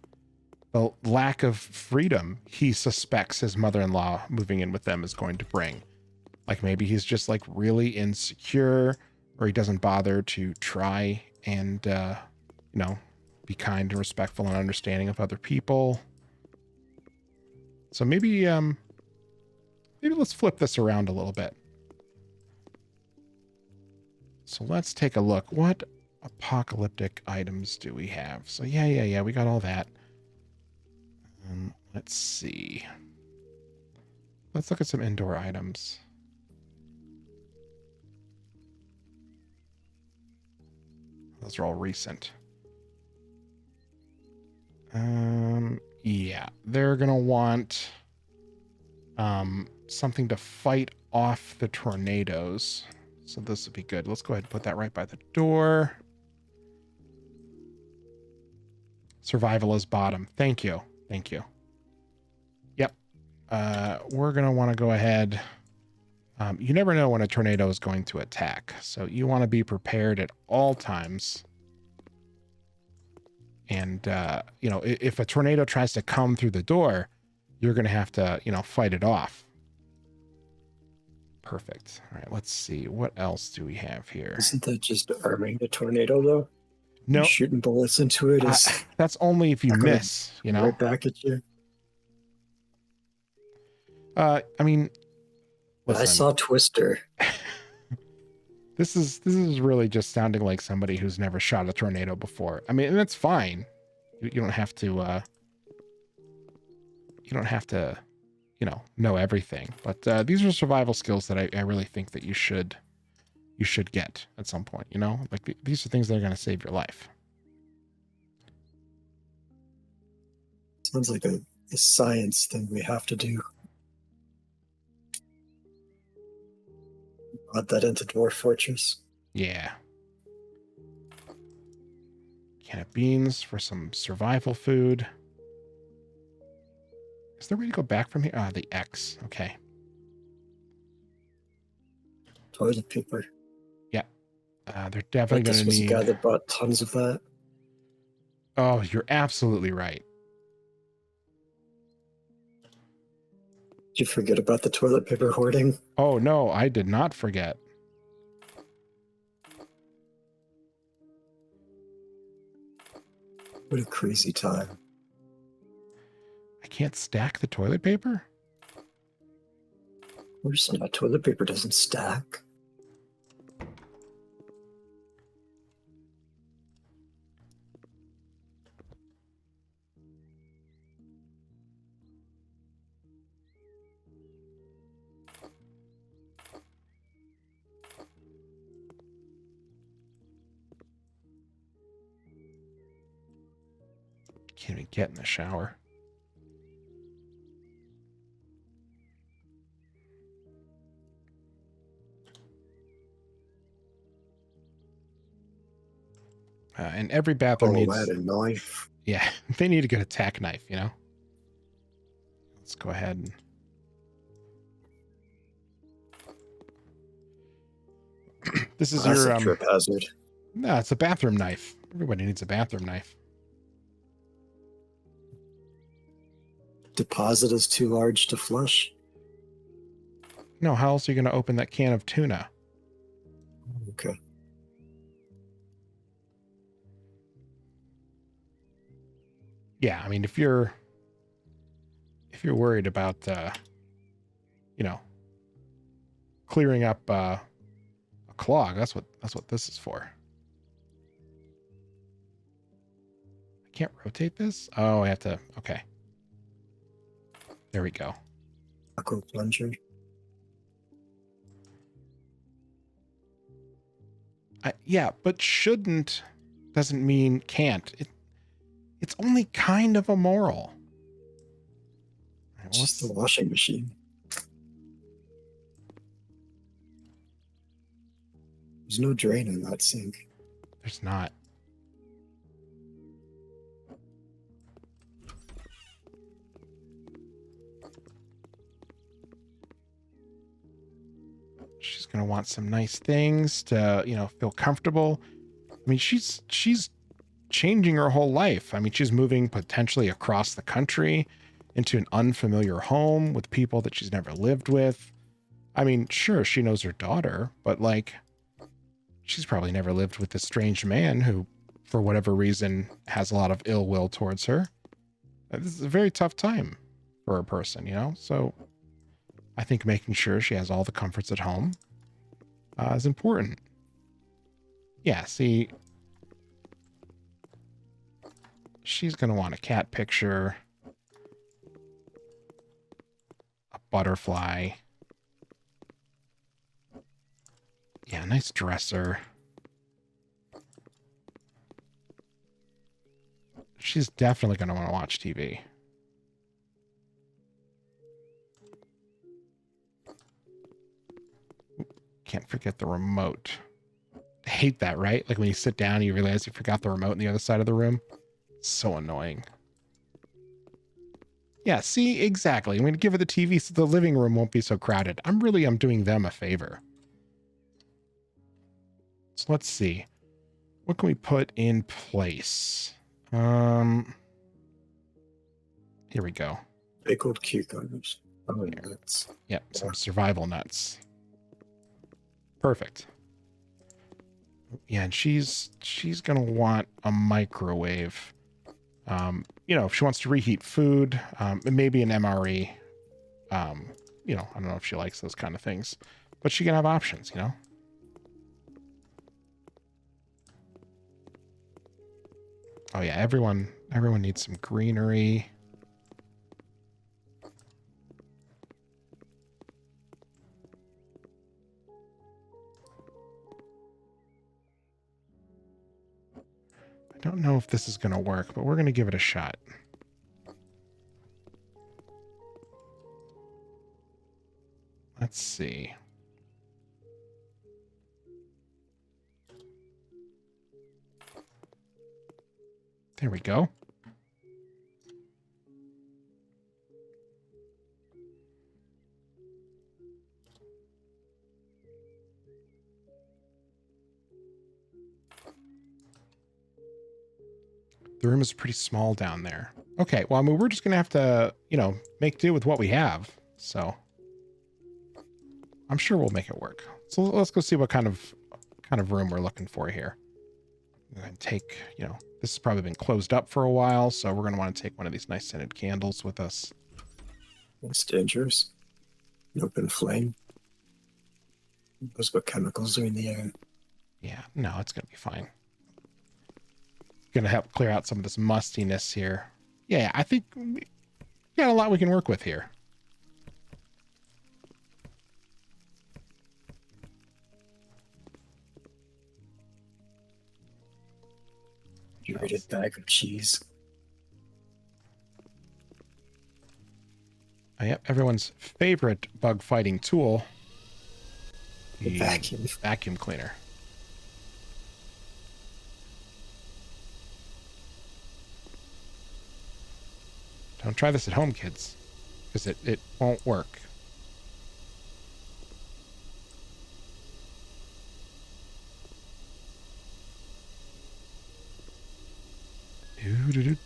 lack of freedom he suspects his mother-in-law moving in with them is going to bring. Like, maybe he's just like really insecure, or he doesn't bother to try and, be kind and respectful and understanding of other people. So maybe let's flip this around a little bit. So let's take a look. What apocalyptic items do we have? So yeah, we got all that. Let's see. Let's look at some indoor items. Those are all recent. Yeah, they're gonna want something to fight off the tornadoes. So this would be good. Let's go ahead and put that right by the door. Survival is bottom. Thank you. Thank you. Yep. We're going to want to go ahead. You never know when a tornado is going to attack. So you want to be prepared at all times. And, if a tornado tries to come through the door, you're going to have to, fight it off. Perfect. All right, let's see. What else do we have here?
Isn't that just arming the tornado, though?
No.
You're shooting bullets into it is
that's only if you miss,
right back at you.
I mean, listen,
I saw Twister.
This is really just sounding like somebody who's never shot a tornado before. I mean, and that's fine. You don't have to know everything. But these are survival skills that I really think that you should get at some point, Like these are things that are going to save your life.
Sounds like a science thing we have to do. Add that into Dwarf Fortress.
Yeah. Can of beans for some survival food. Is there a way to go back from here? Ah, the X. Okay.
Toilet paper.
Yeah. They're
I
definitely
think
going
this
to
was a
need...
guy that bought tons of that.
Oh, you're absolutely right.
Did you forget about the toilet paper hoarding?
Oh, no, I did not forget.
What a crazy time.
I can't stack the toilet paper?
Of course not. Toilet paper doesn't stack.
Can't even get in the shower. And every bathroom
Oh,
needs...
that a knife.
Yeah, they need to get a tack knife, you know? Let's go ahead and... This is
That's
your...
a trip hazard.
No, it's a bathroom knife. Everybody needs a bathroom knife.
Deposit is too large to flush.
No, how else are you going to open that can of tuna?
Okay.
Yeah, I mean, if you're worried about, you know, clearing up a clog, that's what this is for. I can't rotate this? Oh, I have to... Okay. There we go.
Aqua plunger.
Yeah, but shouldn't doesn't mean can't. It's only kind of immoral.
It's just the washing machine. There's no drain in that sink.
There's not. She's going to want some nice things to, you know, feel comfortable. I mean, she's changing her whole life. I mean, she's moving potentially across the country into an unfamiliar home with people that she's never lived with. I mean, sure, she knows her daughter, but like, she's probably never lived with this strange man who, for whatever reason, has a lot of ill will towards her. This is a very tough time for a person, you know? So I think making sure she has all the comforts at home is important. Yeah, see, she's going to want a cat picture, a butterfly. Yeah, nice dresser. She's definitely going to want to watch TV. Can't forget the remote. I hate that, right? Like when you sit down and you realize you forgot the remote on the other side of the room. It's so annoying. Yeah, see, exactly. I'm going to give her the TV so the living room won't be so crowded. I'm doing them a favor. So let's see. What can we put in place? Here we go.
Pickled cucumbers. Oh, nuts.
Yep, some survival nuts. Perfect. Yeah, and she's gonna want a microwave. You know, if she wants to reheat food, maybe an MRE. You know, I don't know if she likes those kind of things, but she can have options, you know? Oh yeah, everyone needs some greenery. I don't know if this is going to work, but we're going to give it a shot. Let's see. There we go. The room is pretty small down there. Okay, well, I mean, we're just going to have to, you know, make do with what we have. So I'm sure we'll make it work. So let's go see what kind of room we're looking for here. We're going to take, you know, this has probably been closed up for a while, so we're going to want to take one of these nice scented candles with us.
It's dangerous. An open flame. Those what chemicals are in the air.
Yeah, no, it's going to be fine. Going to help clear out some of this mustiness here. Yeah, I think we got a lot we can work with here.
You read a bag of cheese.
Yep, everyone's favorite bug fighting tool.
The vacuum.
Vacuum cleaner. Don't try this at home, kids, because it won't work.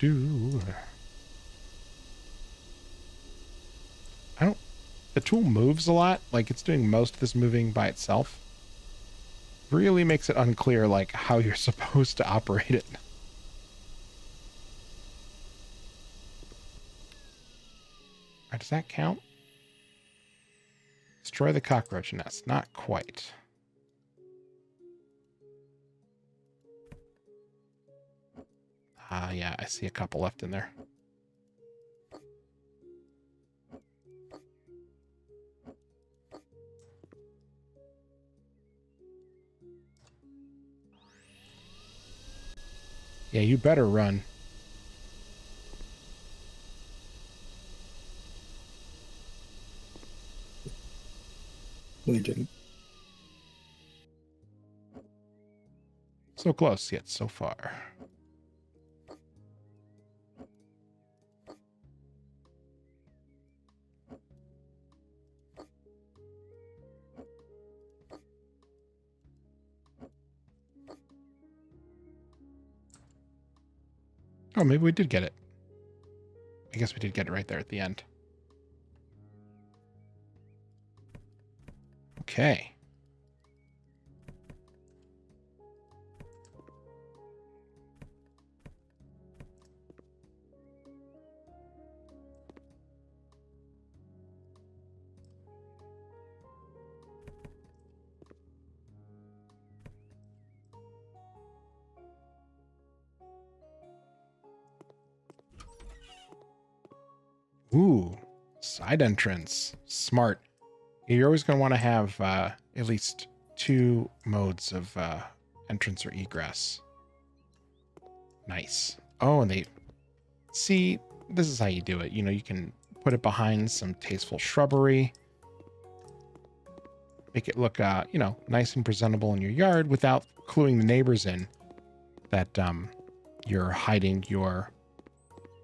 Do. The tool moves a lot, like it's doing most of this moving by itself. Really makes it unclear, like, how you're supposed to operate it. Alright, does that count? Destroy the cockroach nest. Not quite. Yeah, I see a couple left in there. Yeah, you better run.
We didn't.
So close, yet so far. Oh, maybe we did get it. I guess we did get it right there at the end. Okay. Ooh, side entrance. Smart. You're always going to want to have at least 2 modes of entrance or egress. Nice. Oh, and they... See, this is how you do it. You know, you can put it behind some tasteful shrubbery. Make it look, you know, nice and presentable in your yard without cluing the neighbors in that you're hiding your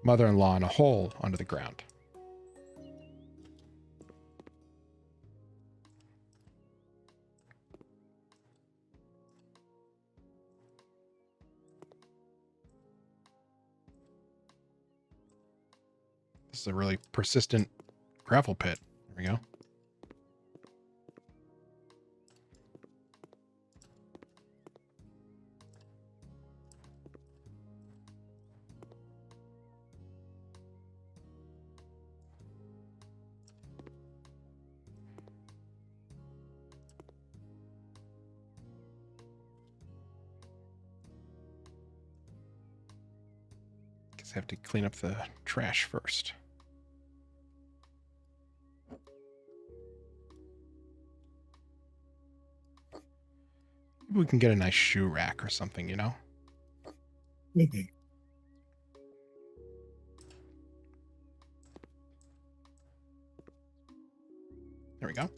mother-in-law in a hole under the ground. This is a really persistent gravel pit. There we go. Guess I have to clean up the trash first. Maybe we can get a nice shoe rack or something, you know?
Maybe.
There we go.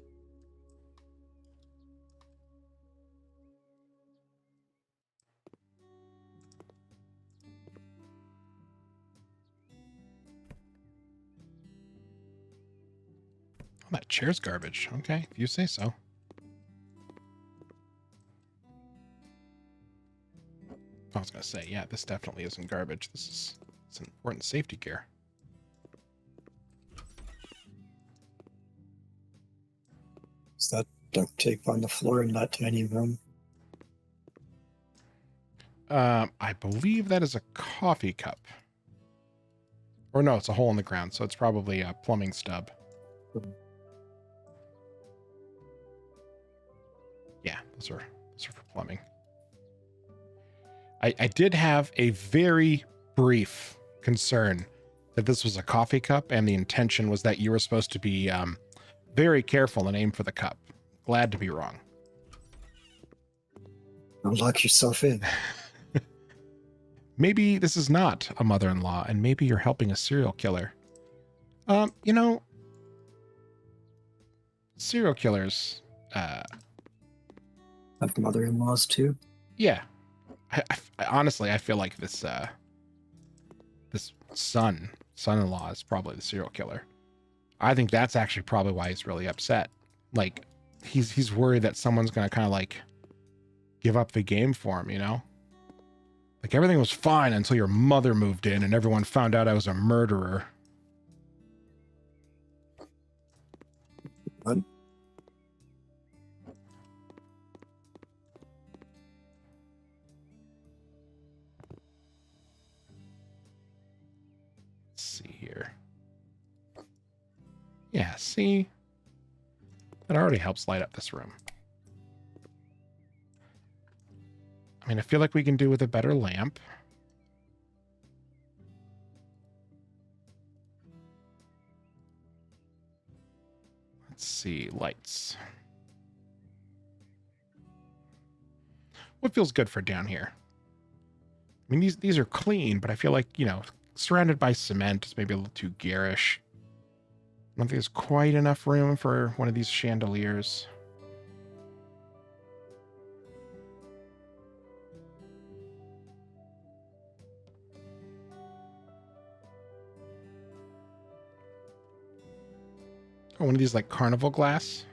chair's garbage. Okay, if you say so. I was gonna say, yeah, this definitely isn't garbage. It's an important safety gear.
Is that duct tape on the floor in that tiny room?
I believe that is a coffee cup. Or no, it's a hole in the ground, so it's probably a plumbing stub. Yeah, those are for plumbing. I did have a very brief concern that this was a coffee cup, and the intention was that you were supposed to be very careful and aim for the cup. Glad to be wrong.
Don't lock yourself in.
Maybe this is not a mother-in-law, and maybe you're helping a serial killer. You know, serial killers,
Have mother-in-laws too?
yeah. I honestly, I feel like this this son-in-law is probably the serial killer. I think that's actually probably why he's really upset. Like, he's worried that someone's gonna kind of like give up the game for him, you know? Like, everything was fine until your mother moved in and everyone found out I was a murderer.
What?
Let's see here. Yeah, see? That already helps light up this room. I mean, I feel like we can do with a better lamp. Let's see, lights. What feels good for down here? I mean, these are clean, but I feel like, you know, surrounded by cement is maybe a little too garish. I don't think there's quite enough room for one of these chandeliers. Oh, one of these like carnival glass.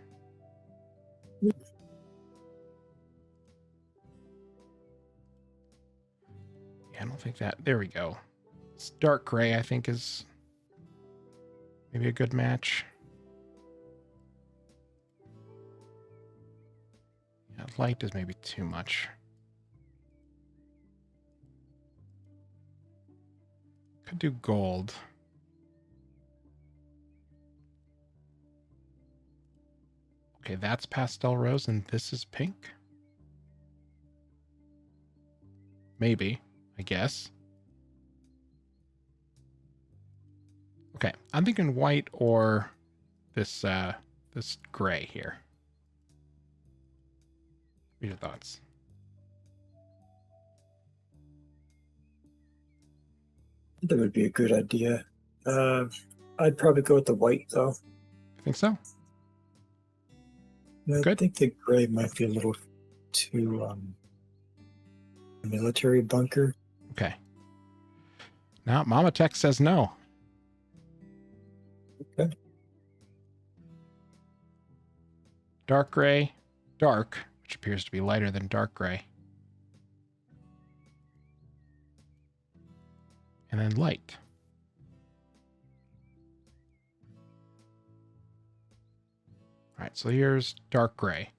Yeah, I don't think that. There we go. It's dark gray, I think, is maybe a good match. Yeah, light is maybe too much. Could do gold. Okay, that's pastel rose and this is pink. Maybe, I guess. Okay, I'm thinking white or this this gray here. What are your thoughts?
That would be a good idea. I'd probably go with the white though.
I think so.
I
Good.
think the gray might be a little too military bunker.
Okay. Now, Mama Tech says no.
Okay.
Dark gray, dark, which appears to be lighter than dark gray. And then light. All right, so here's dark gray.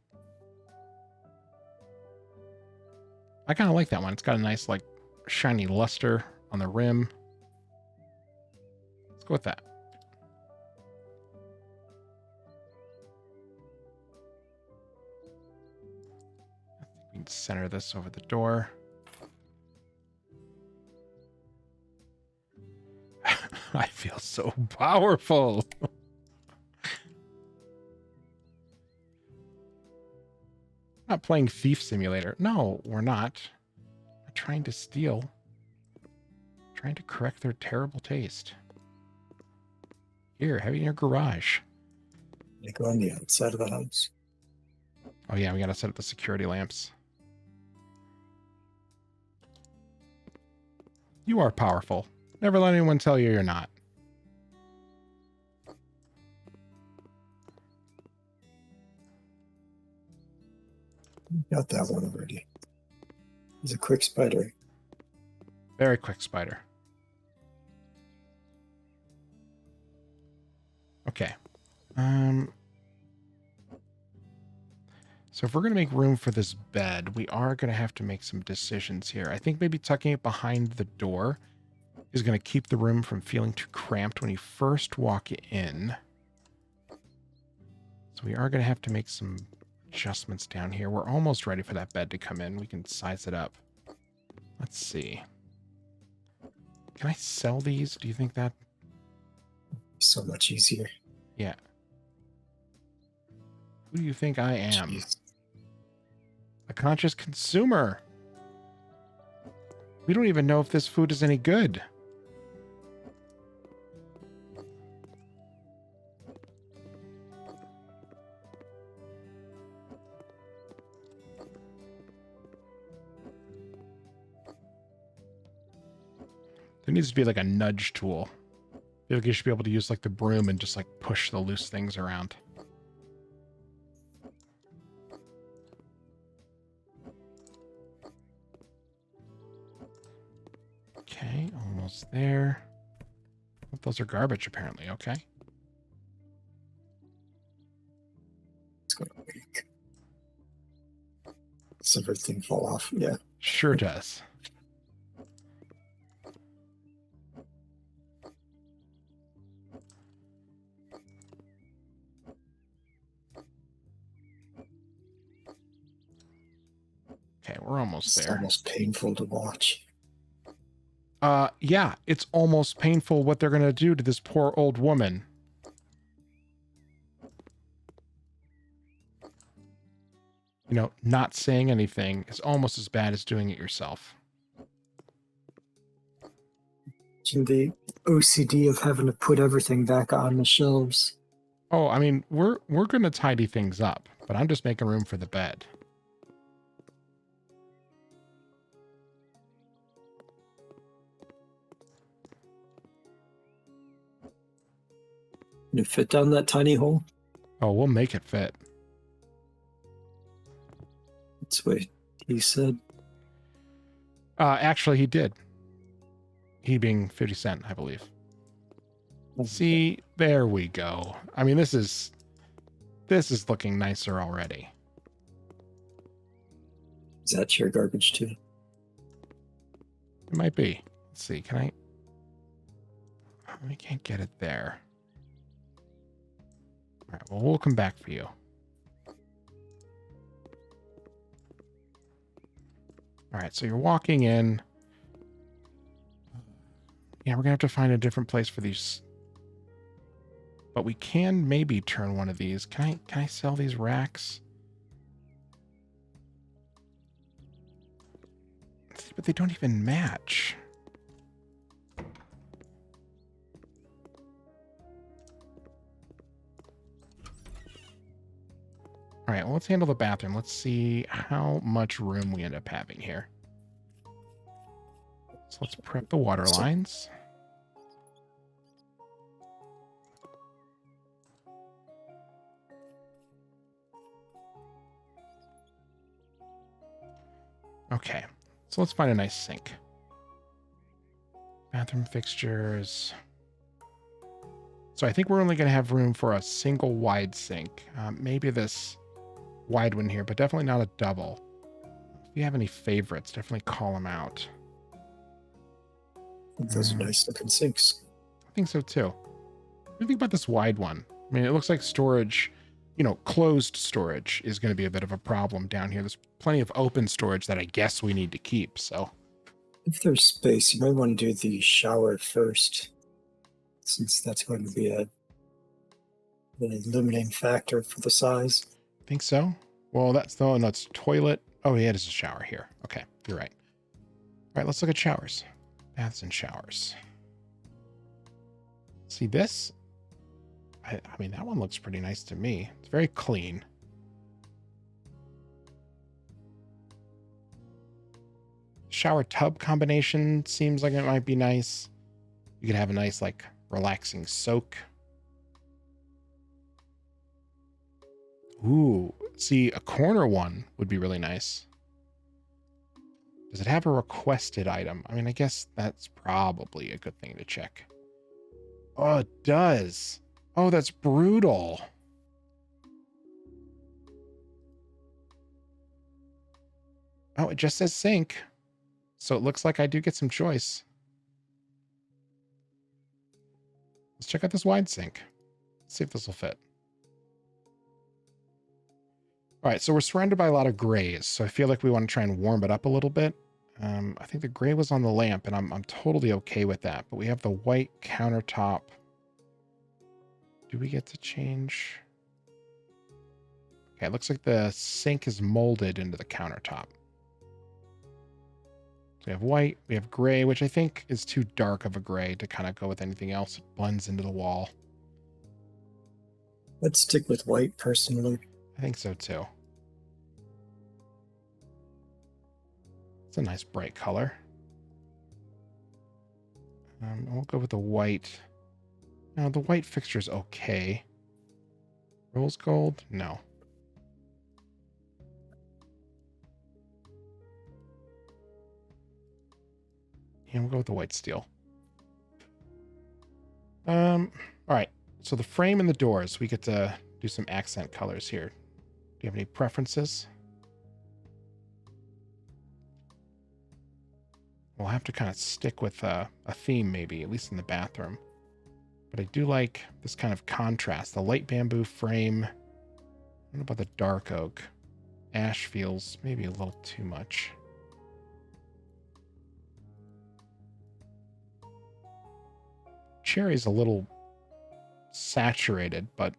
I kind of like that one. It's got a nice, like, shiny luster on the rim. Let's go with that. I think we can center this over the door. I feel so powerful. Not playing Thief Simulator. No, we're not. We're trying to steal. Trying to correct their terrible taste. Here, have it in your garage.
They go on the outside of the house.
Oh yeah, we gotta set up the security lamps. You are powerful. Never let anyone tell you you're not.
Got that one already. He's a quick spider.
Very quick spider. Okay. So if we're going to make room for this bed, we are going to have to make some decisions here. I think maybe tucking it behind the door is going to keep the room from feeling too cramped when you first walk in. So we are going to have to make some adjustments down here. We're almost ready for that bed to come in. We can size it up. Let's see. Can I sell these? Do you think that?
So much easier.
Yeah. Who do you think I am?
Jeez.
A conscious consumer. We don't even know if this food is any good. There needs to be like a nudge tool. I feel like you should be able to use like the broom and just like push the loose things around. Okay, almost there. Oh, those are garbage apparently, okay.
It's going to leak. Does everything fall off? Yeah.
Sure does. Okay, we're almost
It's
there.
almost painful to watch.
Yeah, it's almost painful what they're going to do to this poor old woman. You know, not saying anything is almost as bad as doing it yourself.
And the OCD of having to put everything back on the shelves.
Oh, I mean, we're going to tidy things up, but I'm just making room for the bed.
Can it fit down that tiny hole?
Oh, we'll make it fit.
That's what he said.
Actually, he did. He being 50 Cent, I believe. See, there we go. I mean, this is looking nicer already.
Is that your garbage too?
It might be. Let's see. Can I? We can't get it there. All right. Well, we'll come back for you. All right. So you're walking in. Yeah, we're gonna have to find a different place for these. But we can maybe turn one of these. Can I sell these racks? But they don't even match. All right, well, let's handle the bathroom. Let's see how much room we end up having here. So let's prep the water lines. Okay, so let's find a nice sink. Bathroom fixtures. So I think we're only going to have room for a single wide sink. Maybe this wide one here, but definitely not a double. If you have any favorites, definitely call them out.
Those are nice looking sinks.
I think so too. What do you think about this wide one? I mean, it looks like storage, you know, closed storage is going to be a bit of a problem down here. There's plenty of open storage that I guess we need to keep, so.
If there's space, you might want to do the shower first, since that's going to be the limiting factor for the size.
Think so? Well, that's toilet. Oh, yeah, there's a shower here. Okay, you're right. All right, let's look at showers. Baths and showers. See this? I mean, that one looks pretty nice to me. It's very clean. Shower tub combination seems like it might be nice. You could have a nice, like, relaxing soak. Ooh, See, a corner one would be really nice. Does it have a requested item? I mean, I guess that's probably a good thing to check. Oh, it does. Oh, that's brutal. Oh, it just says sink. So it looks like I do get some choice. Let's check out this wide sink. Let's see if this will fit. All right, so we're surrounded by a lot of grays, so I feel like we want to try and warm it up a little bit. I think the gray was on the lamp, and I'm totally okay with that. But we have the white countertop. Do we get to change? Okay, it looks like the sink is molded into the countertop. So we have white, we have gray, which I think is too dark of a gray to kind of go with anything else. It blends into the wall.
Let's stick with white personally.
I think so too. It's a nice bright color. We'll go with the white. No, the white fixture's okay. Rose gold? No. Yeah, we'll go with the white steel. All right. So the frame and the doors, we get to do some accent colors here. Do you have any preferences? We'll have to kind of stick with a theme, maybe, at least in the bathroom. But I do like this kind of contrast. The light bamboo frame. I don't know about the dark oak. Ash feels maybe a little too much. Cherry's a little saturated, but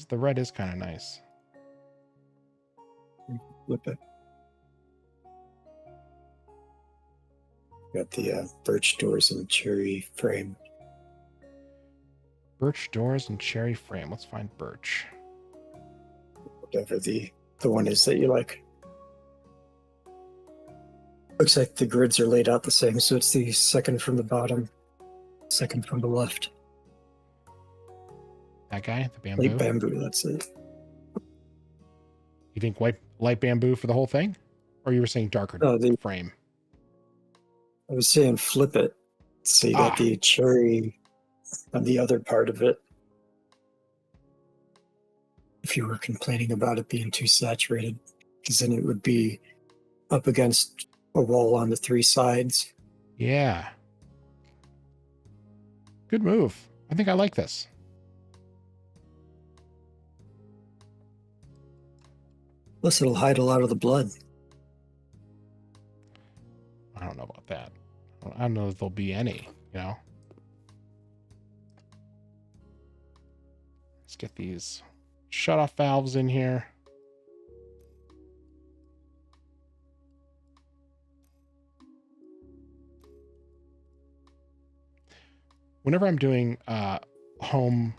the red is kind of nice.
Flip it. Got the birch doors and cherry frame.
Birch doors and cherry frame. Let's find birch.
Whatever the one is that you like. Looks like the grids are laid out the same, so it's the second from the bottom, second from the left.
That guy, the bamboo.
Light bamboo, that's it.
You think light bamboo for the whole thing? Or you were saying darker frame?
I was saying flip it. So you got the cherry on the other part of it. If you were complaining about it being too saturated, because then it would be up against a wall on the three sides.
Yeah. Good move. I think I like this.
Plus, it'll hide a lot of the blood.
I don't know about that. I don't know if there'll be any, you know? Let's get these shut-off valves in here. Whenever I'm doing home,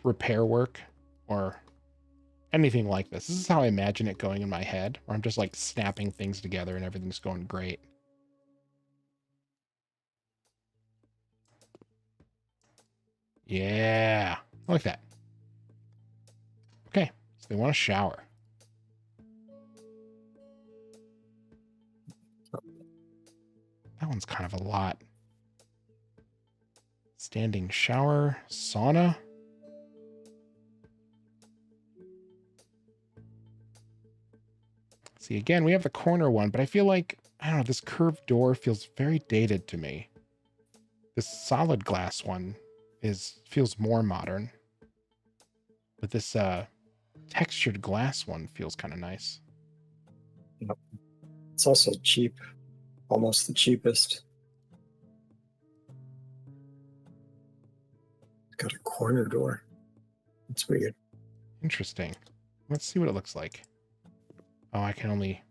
repair work or anything like this is how I imagine it going in my head, where I'm just like snapping things together and everything's going great. Yeah, I like that. Okay, so they want a shower. That one's kind of a lot. Standing shower, sauna. See, again, we have the corner one, but I feel like, I don't know, this curved door feels very dated to me. This solid glass one feels more modern. But this textured glass one feels kind of nice.
Yep. It's also cheap. Almost the cheapest. It's got a corner door. It's weird.
Interesting. Let's see what it looks like. Oh, I can only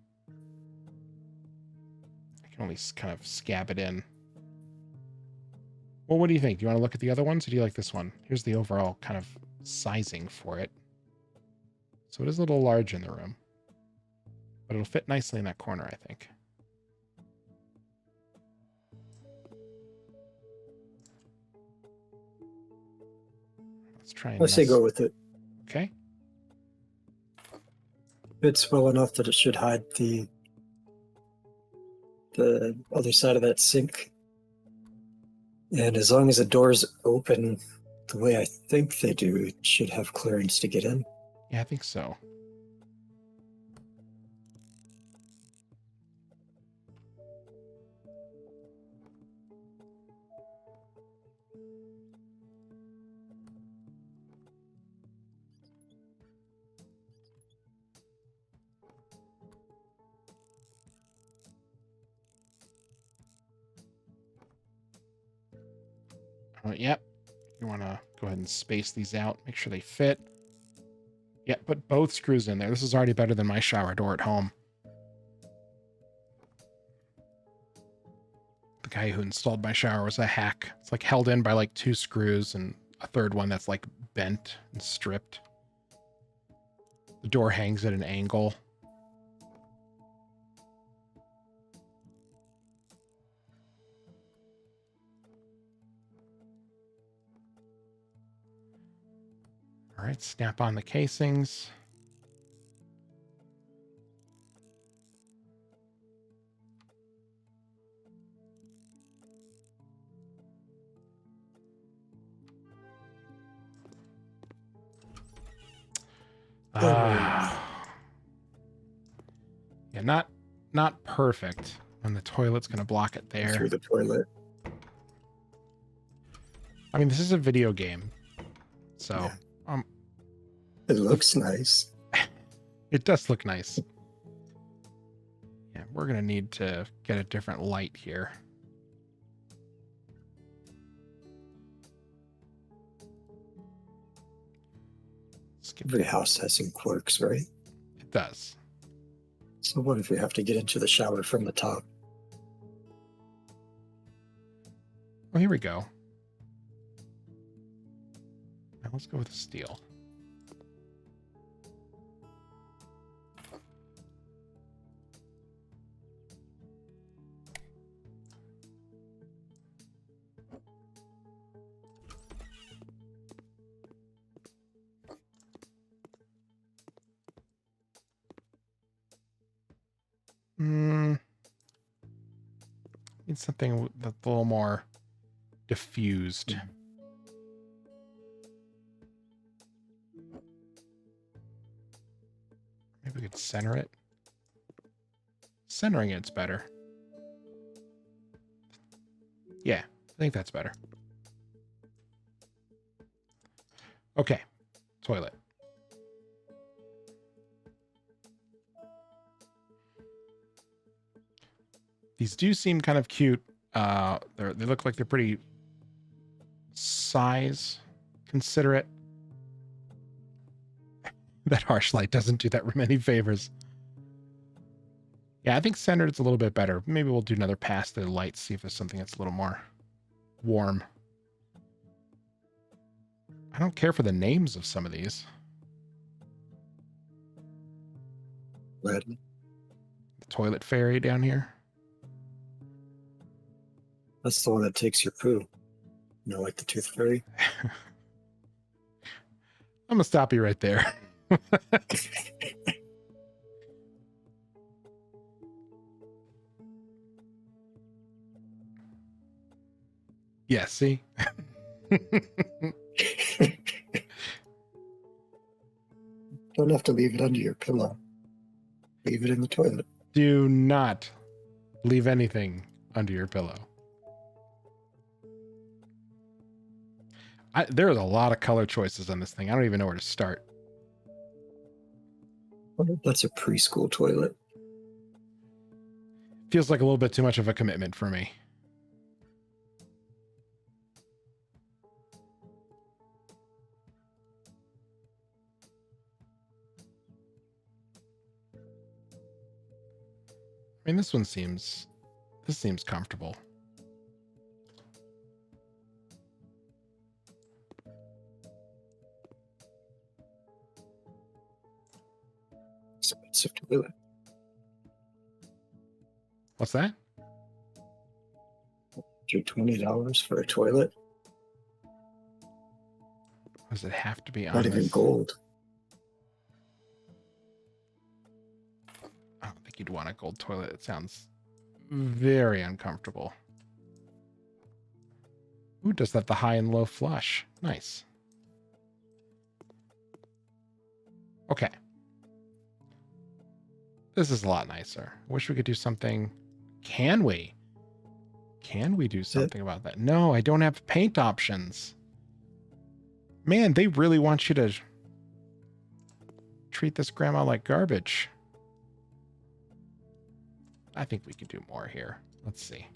kind of scab it in. Well, what do you think? Do you want to look at the other ones, or do you like this one? Here's the overall kind of sizing for it. So it is a little large in the room, but it'll fit nicely in that corner, I think. Let's try and
I say go with it.
Okay.
fits well enough that it should hide the other side of that sink. And as long as the door's open the way I think they do, it should have clearance to get in.
Yeah, I think so. Yep. You want to go ahead and space these out, make sure they fit. Yeah, put both screws in there. This is already better than my shower door at home. The guy who installed my shower was a hack. It's like held in by like 2 screws and a third one that's like bent and stripped. The door hangs at an angle. All right, snap on the casings. Yeah, not perfect. And the toilet's gonna block it there.
Through the toilet.
I mean, this is a video game, so
Yeah. It looks nice.
It does look nice. Yeah, we're gonna need to get a different light here.
Every house has some quirks, right?
It does.
So what if we have to get into the shower from the top?
Oh, here we go. Now let's go with the steel. Need something that's a little more diffused. Maybe we could center it. Centering it's better. Yeah, I think that's better. Okay, toilet. These do seem kind of cute. They look like they're pretty size considerate. That harsh light doesn't do that many favors. Yeah, I think centered is a little bit better. Maybe we'll do another pass through the lights, see if there's something that's a little more warm. I don't care for the names of some of these.
Red.
The toilet fairy down here.
That's the one that takes your poo. You know, like the tooth fairy.
I'm gonna stop you right there. Yeah, see?
Don't have to leave it under your pillow. Leave it in the toilet.
Do not leave anything under your pillow. There's a lot of color choices on this thing. I don't even know where to start.
That's a preschool toilet.
Feels like a little bit too much of a commitment for me. I mean, this seems comfortable.
Expensive toilet.
What's that?
$20 for a toilet.
Does it have to be on
Not even
this?
gold.
think you'd want a gold toilet. It sounds very uncomfortable. Ooh, does that the high and low flush? Nice. Okay. This is a lot nicer. Wish we could do something. Can we? Can we do something about that? No, I don't have paint options. Man, they really want you to treat this grandma like garbage. I think we could do more here. Let's see.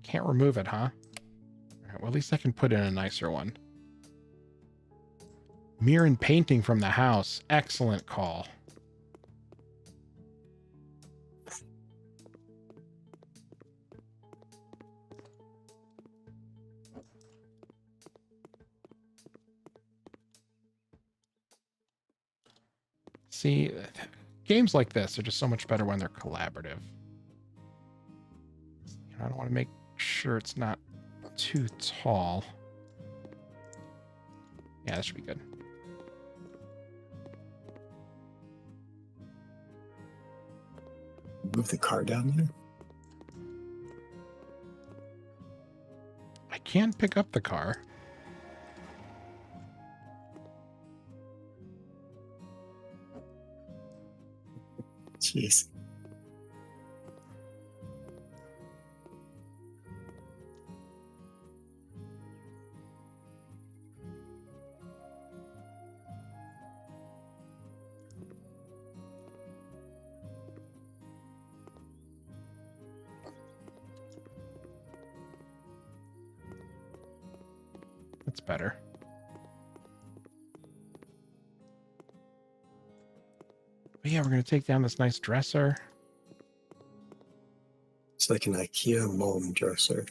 Can't remove it, huh? All right, well, at least I can put in a nicer one. Mirror and painting from the house. Excellent call. See, games like this are just so much better when they're collaborative. I don't want to make sure it's not too tall. Yeah, that should be good.
Move the car down there.
I can't pick up the car.
Jeez.
That's better. But yeah, we're going to take down this nice dresser.
It's like an IKEA mom dresser.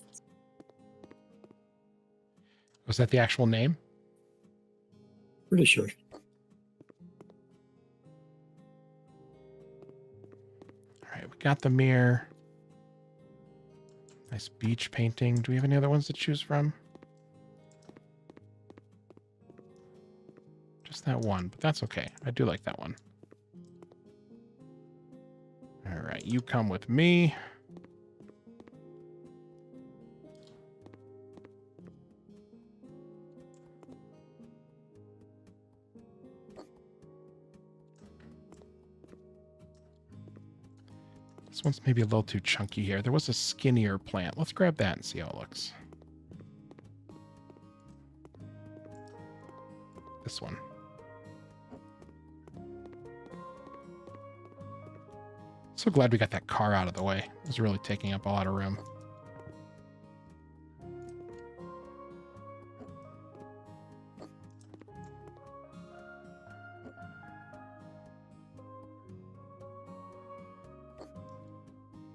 Was that the actual name?
Pretty sure.
All right, we got the mirror. Nice beach painting. Do we have any other ones to choose from? Just that one, but that's okay. I do like that one. All right, you come with me. This one's maybe a little too chunky here. There was a skinnier plant. Let's grab that and see how it looks. This one. So glad we got that car out of the way. It was really taking up a lot of room.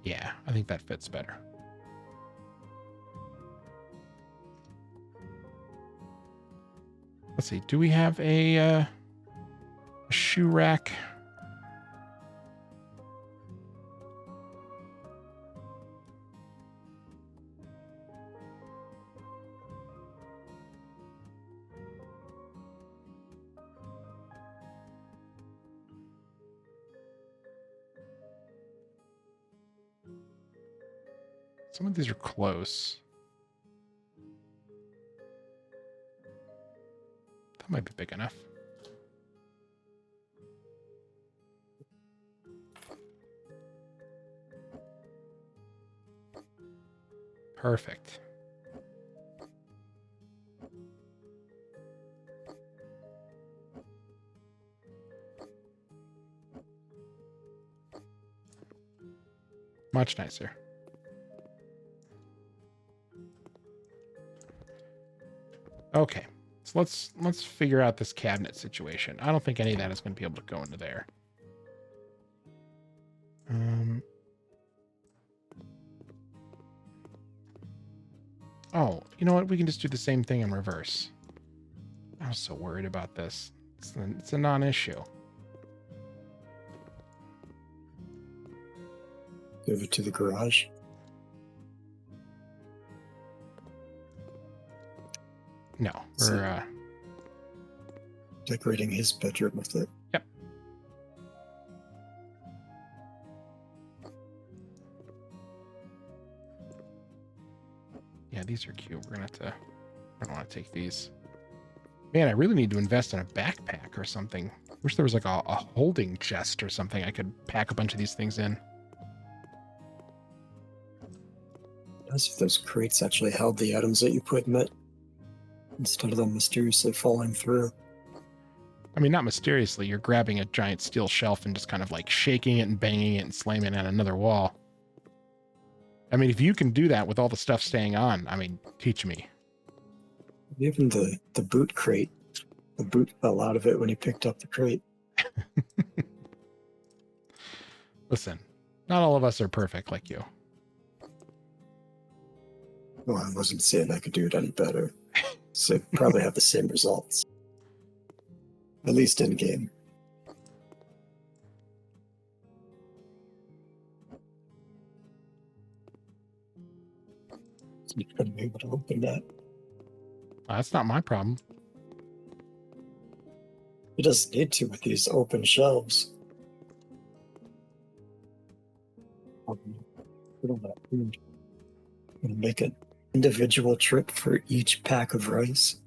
Yeah, I think that fits better. Let's see. Do we have a shoe rack? Some of these are close. That might be big enough. Perfect. Much nicer. Okay, so let's figure out this cabinet situation. I don't think any of that is going to be able to go into there. Oh, you know what? We can just do the same thing in reverse. I was so worried about this. It's a non-issue.
Give it to the garage.
No, we're
decorating his bedroom with it.
Yep. Yeah, these are cute. We're gonna have to. I don't want to take these. Man, I really need to invest in a backpack or something. Wish there was like a holding chest or something I could pack a bunch of these things in.
As if those crates actually held the items that you put in it, instead of them mysteriously falling through.
I mean, not mysteriously. You're grabbing a giant steel shelf and just kind of like shaking it and banging it and slamming it on another wall. I mean, if you can do that with all the stuff staying on, I mean, teach me.
Even the boot crate, the boot fell out of it when he picked up the crate.
Listen, not all of us are perfect like you.
Well, I wasn't saying I could do it any better. So probably have the same results. At least in game. So you couldn't be able to open that.
That's not my problem.
It doesn't need to with these open shelves. We don't have food. We're gonna make an individual trip for each pack of rice.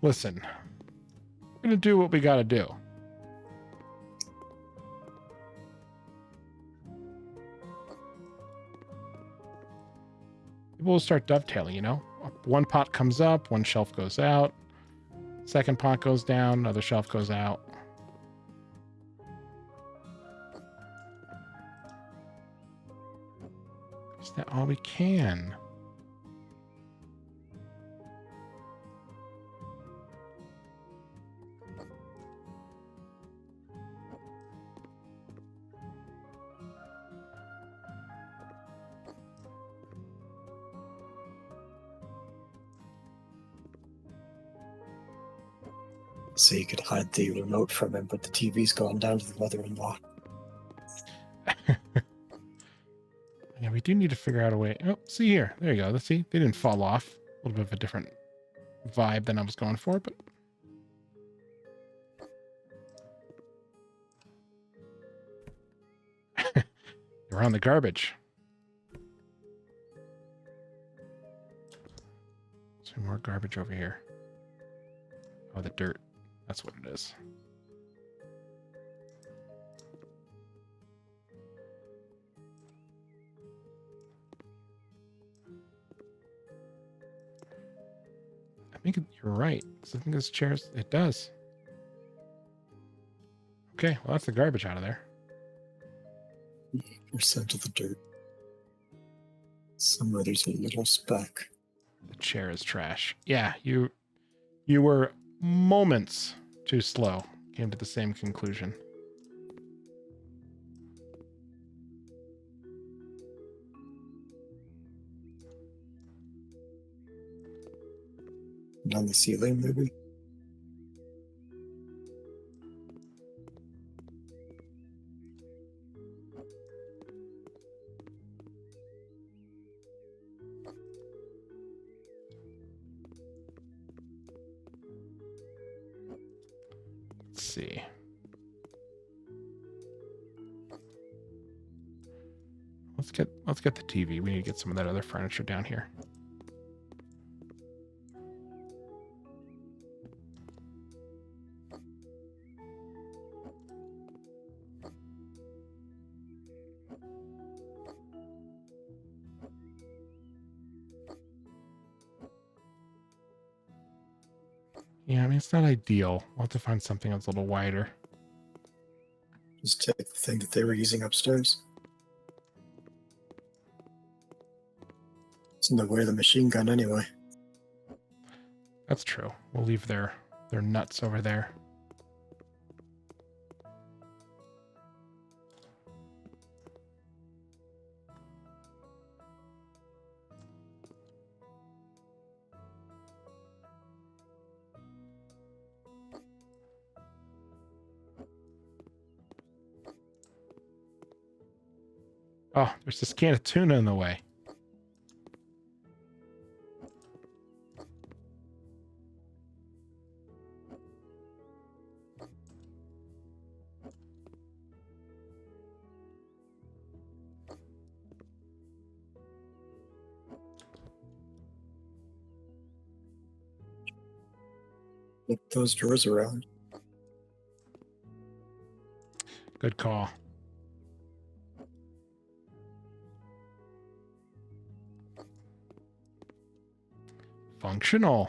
Listen, we're gonna do what we gotta do. People will start dovetailing, you know? One pot comes up, one shelf goes out, second pot goes down, another shelf goes out. Is that all we can?
So you could hide the remote from him, but the TV's gone down to the mother-in-law.
Yeah, we do need to figure out a way. Oh, see here. There you go. Let's see. They didn't fall off. A little bit of a different vibe than I was going for, but they're on the garbage. Some more garbage over here. Oh, the dirt. That's what it is. I think you're right. So I think this chair's... It does. Okay, well, that's the garbage out of there.
8% of the dirt. Somewhere there's a little speck.
The chair is trash. Yeah, you were moments too slow. Came to the same conclusion.
And on the ceiling, maybe?
Let's see. Let's get the TV. We need to get some of that other furniture down here. Yeah, I mean, it's not ideal. We'll have to find something that's a little wider.
Just take the thing that they were using upstairs. It's in the way of the machine gun anyway.
That's true. We'll leave their nuts over there. Oh, there's this can of tuna in the way.
Flip those drawers around.
Good call. Functional.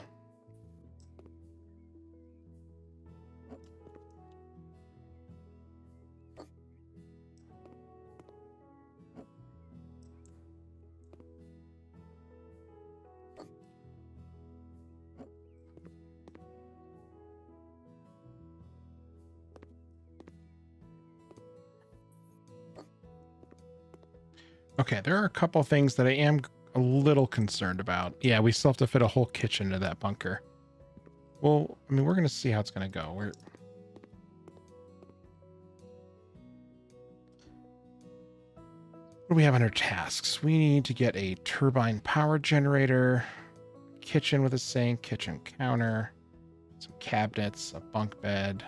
Okay, there are a couple things that I am a little concerned about. Yeah, we still have to fit a whole kitchen into that bunker. Well, I mean, we're going to see how it's going to go. What do we have under tasks? We need to get a turbine power generator, kitchen with a sink, kitchen counter, some cabinets, a bunk bed.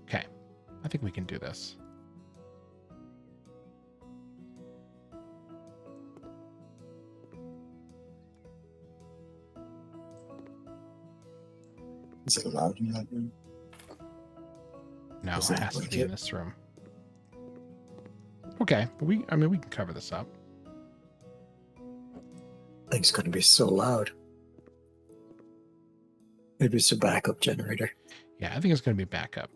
Okay, I think we can do this.
Is it allowed in that room?
No,
Is
it
it
has to
like
be in
it?
this room. Okay, but we can cover this up.
Thing's gonna be so loud. Maybe it's a backup generator.
Yeah, I think it's going to be backup.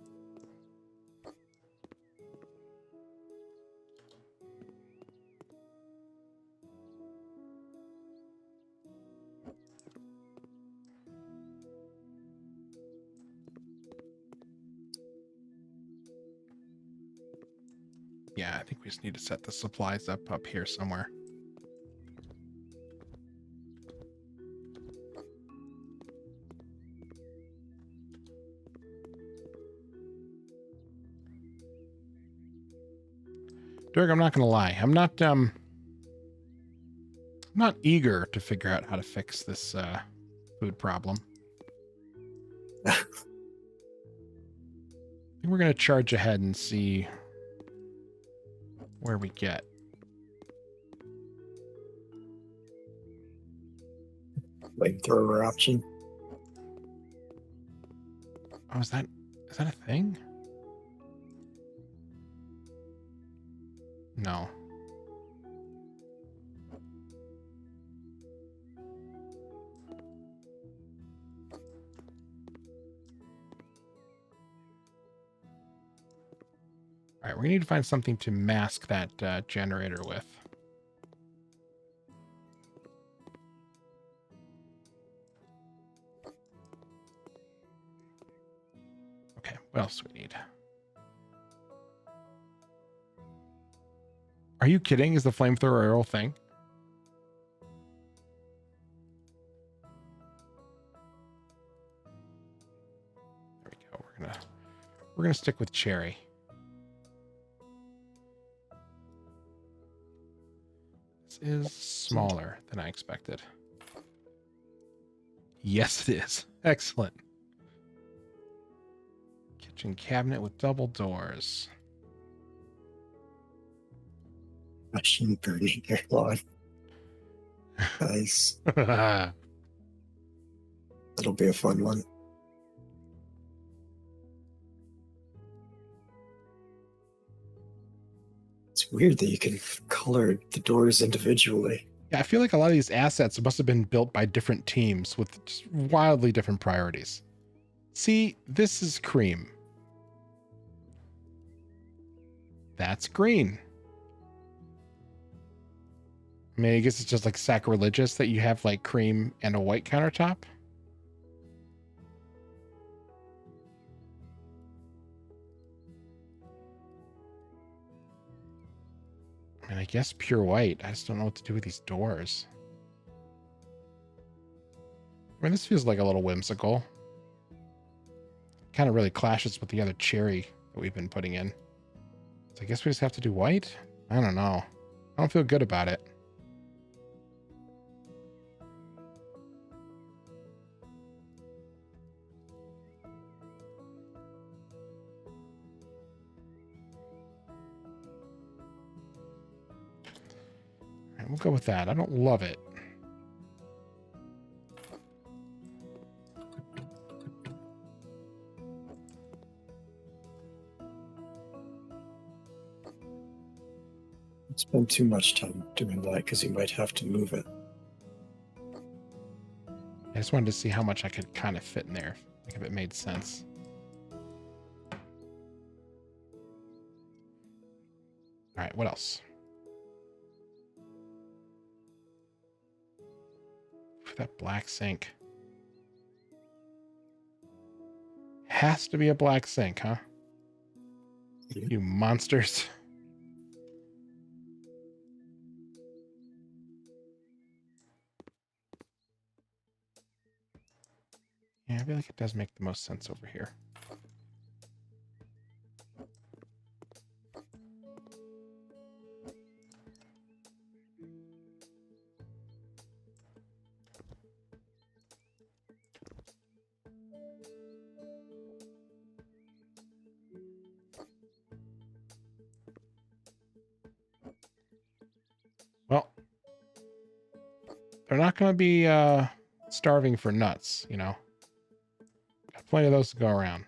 Yeah, I think we just need to set the supplies up here somewhere. Dirk, I'm not going to lie. I'm not eager to figure out how to fix this food problem. I think we're going to charge ahead and see where we get.
Flamethrower option.
Oh, is that a thing? No. All right, we need to find something to mask that generator with. Okay, what else do we need? Are you kidding? Is the flamethrower a real thing? There we go. We're gonna stick with cherry. This is smaller than I expected. Yes, it is. Excellent. Kitchen cabinet with double doors.
Machine burning your lawn. Nice. That'll be a fun one. It's weird that you can color the doors individually.
Yeah, I feel like a lot of these assets must have been built by different teams with just wildly different priorities. See, this is cream. That's green. I mean, I guess it's just like sacrilegious that you have like cream and a white countertop. I mean, I guess pure white. I just don't know what to do with these doors. I mean, this feels like a little whimsical. Kind of really clashes with the other cherry that we've been putting in. So I guess we just have to do white? I don't know. I don't feel good about it. All right, we'll go with that. I don't love it.
Spend too much time doing that because you might have to move it.
I just wanted to see how much I could kind of fit in there, like if it made sense. All right, what else? That black sink. Has to be a black sink, huh?
Yeah.
You monsters. Yeah, I feel like it does make the most sense over here. Well, they're not going to be starving for nuts, you know. Got plenty of those to go around.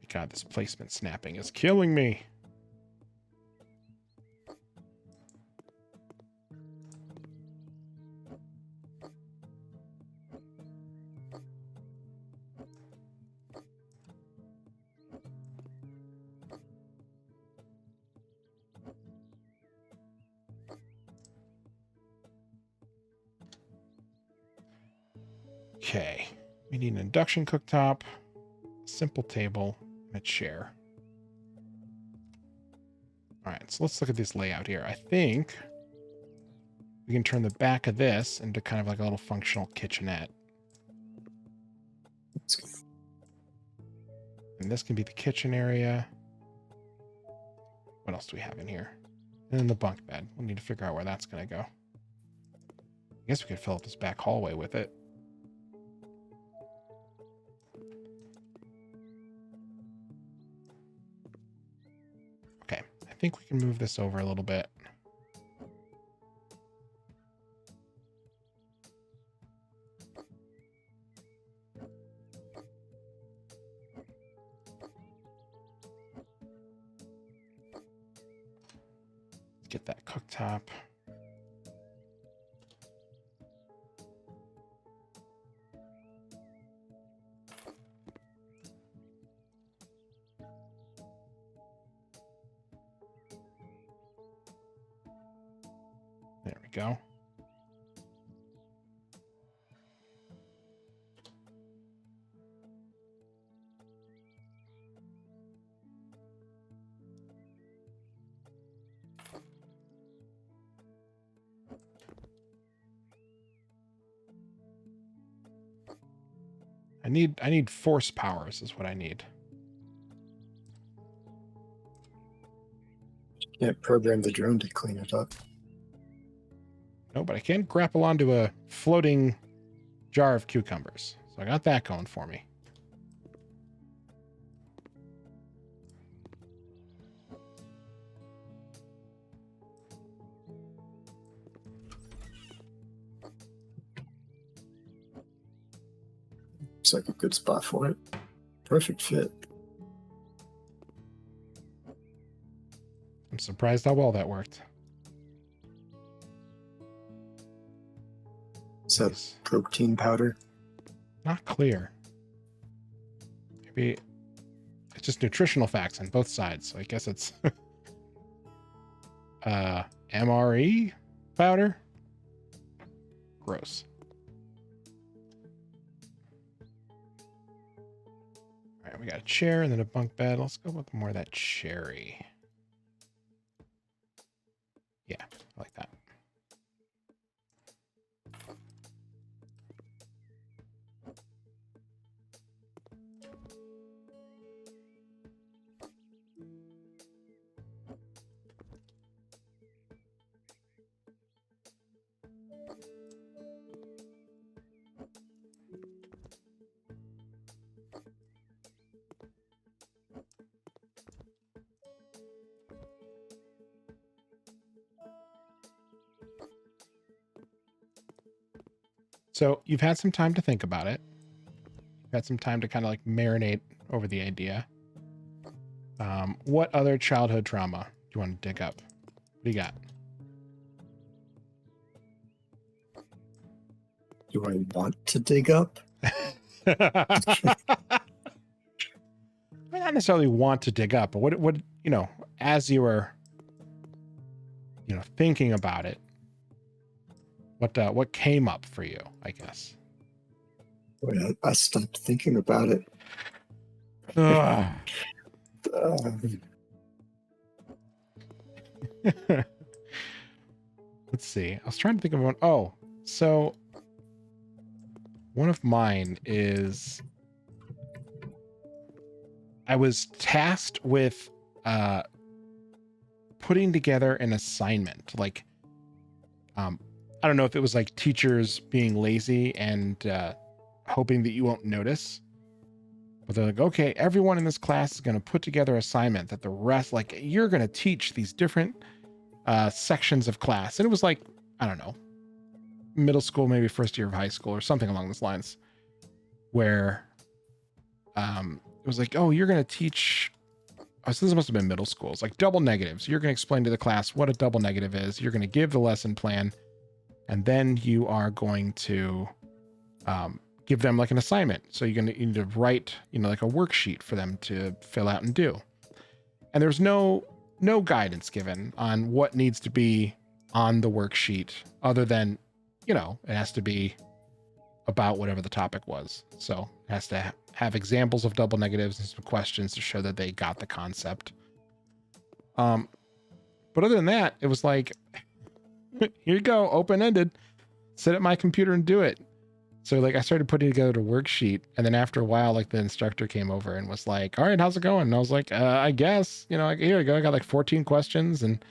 God, this placement snapping is killing me. Okay, we need an induction cooktop, a simple table, and a chair. All right, so let's look at this layout here. I think we can turn the back of this into kind of like a little functional kitchenette.
That's good.
And this can be the kitchen area. What else do we have in here? And then the bunk bed. We'll need to figure out where that's going to go. I guess we could fill up this back hallway with it. Okay, I think we can move this over a little bit. Get that cooktop. There we go. I need force powers is what I need.
Can't program the drone to clean it up.
No, but I can grapple onto a floating jar of cucumbers. So I got that going for me.
Looks like a good spot for it. Perfect fit.
I'm surprised how well that worked.
Is that
Nice.
protein powder?
Not clear. Maybe it's just nutritional facts on both sides. So I guess it's MRE powder. Gross. All right, we got a chair and then a bunk bed. Let's go with more of that cherry. Yeah, I like that. So you've had some time to think about it. You've had some time to kind of like marinate over the idea. What other childhood trauma do you want to dig up? What do you got?
Do I want to dig up?
I mean, not necessarily want to dig up, but what, you know, as you were, you know, thinking about it, what came up for you, I guess.
Well, I stopped thinking about it.
Ugh. Let's see. I was trying to think of one. Oh, so one of mine is I was tasked with putting together an assignment. Like, I don't know if it was like teachers being lazy and hoping that you won't notice. But they're like, okay, everyone in this class is going to put together an assignment that the rest, like, you're going to teach these different sections of class. And it was like, I don't know, middle school, maybe first year of high school or something along those lines, where it was like, oh, you're going to teach, oh, so this must have been middle school. It's like double negatives. You're going to explain to the class what a double negative is. You're going to give the lesson plan, and then you are going to give them like an assignment. So you need to write, you know, like a worksheet for them to fill out and do. And there's no guidance given on what needs to be on the worksheet other than, you know, it has to be about whatever the topic was. So it has to have examples of double negatives and some questions to show that they got the concept. But other than that, it was like, here you go, open-ended. Sit at my computer and do it. So like I started putting together a worksheet, and then after a while, like the instructor came over and was like, all right, how's it going? And I was like, I guess, you know, like, here we go. I got like 14 questions. And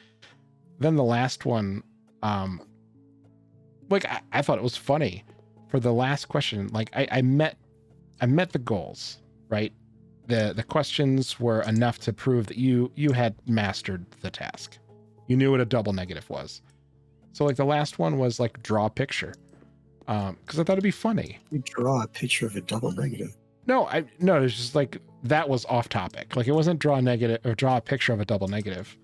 then the last one, like I thought it was funny for the last question. Like I met the goals, right? The questions were enough to prove that you had mastered the task. You knew what a double negative was. So like the last one was like draw a picture. Because I thought it'd be funny.
You draw a picture of a double negative.
No, it's just like that was off topic. Like it wasn't draw a negative or draw a picture of a double negative.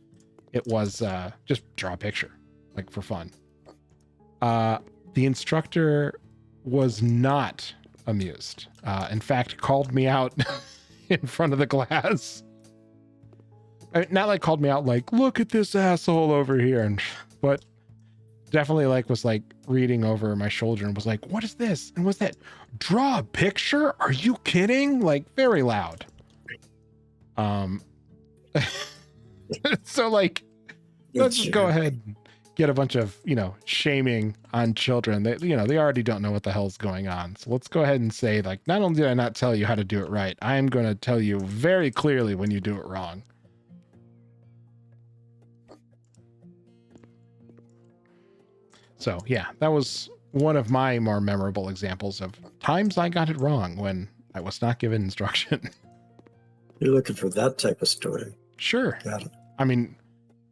It was just draw a picture, like for fun. The instructor was not amused. In fact, called me out in front of the class. Not like called me out like, look at this asshole over here, but definitely like was like reading over my shoulder and was like, what is this? And was that draw a picture? Are you kidding? Like very loud. So like, let's just go ahead and get a bunch of, you know, shaming on children that, you know, they already don't know what the hell's going on. So let's go ahead and say like, not only did I not tell you how to do it right, I am going to tell you very clearly when you do it wrong. So yeah, that was one of my more memorable examples of times I got it wrong when I was not given instruction.
You're looking for that type of story.
Sure.
Got it.
I mean,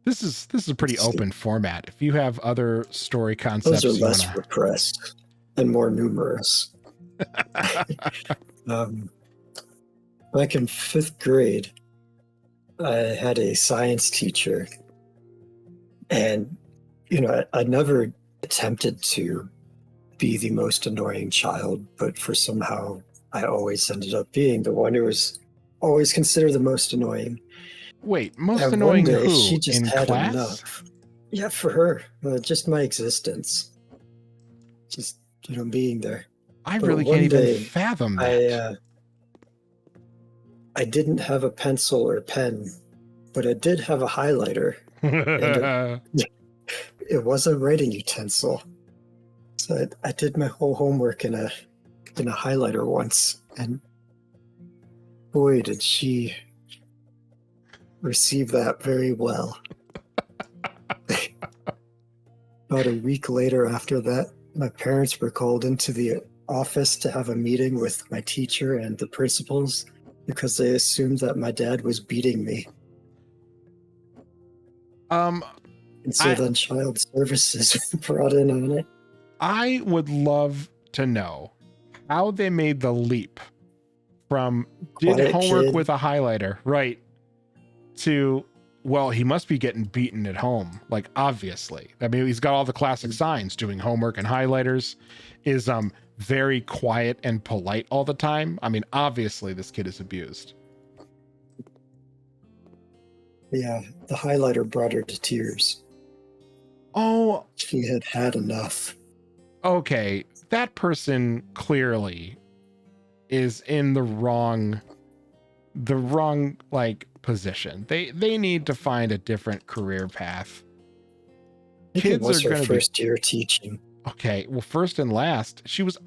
this is a pretty open format. If you have other story concepts,
those are less repressed and more numerous. Back in 5th grade, I had a science teacher, and you know, I never attempted to be the most annoying child, but for somehow I always ended up being the one who was always considered the most annoying.
Wait, most
and
annoying
one day,
who?
she just
in
had
class?
enough. Yeah, for her, just my existence, just, you know, being there.
I
But
really
one
can't
day,
even fathom that.
I didn't have a pencil or pen, but I did have a highlighter. it was a writing utensil. So I did my whole homework in a highlighter once, and boy, did she receive that very well. About a week later after that, my parents were called into the office to have a meeting with my teacher and the principals because they assumed that my dad was beating me. And so then child services brought in on it.
I would love to know how they made the leap from did homework with a highlighter, right, to, well, he must be getting beaten at home. Like, obviously. I mean, he's got all the classic signs. Doing homework and highlighters, is very quiet and polite all the time. I mean, obviously this kid is abused.
Yeah, the highlighter brought her to tears.
Oh,
she had had enough.
Okay, that person clearly is in the wrong like position. They need to find a different career path.
Kids are going to be first year teaching.
Okay, well, first and last, she was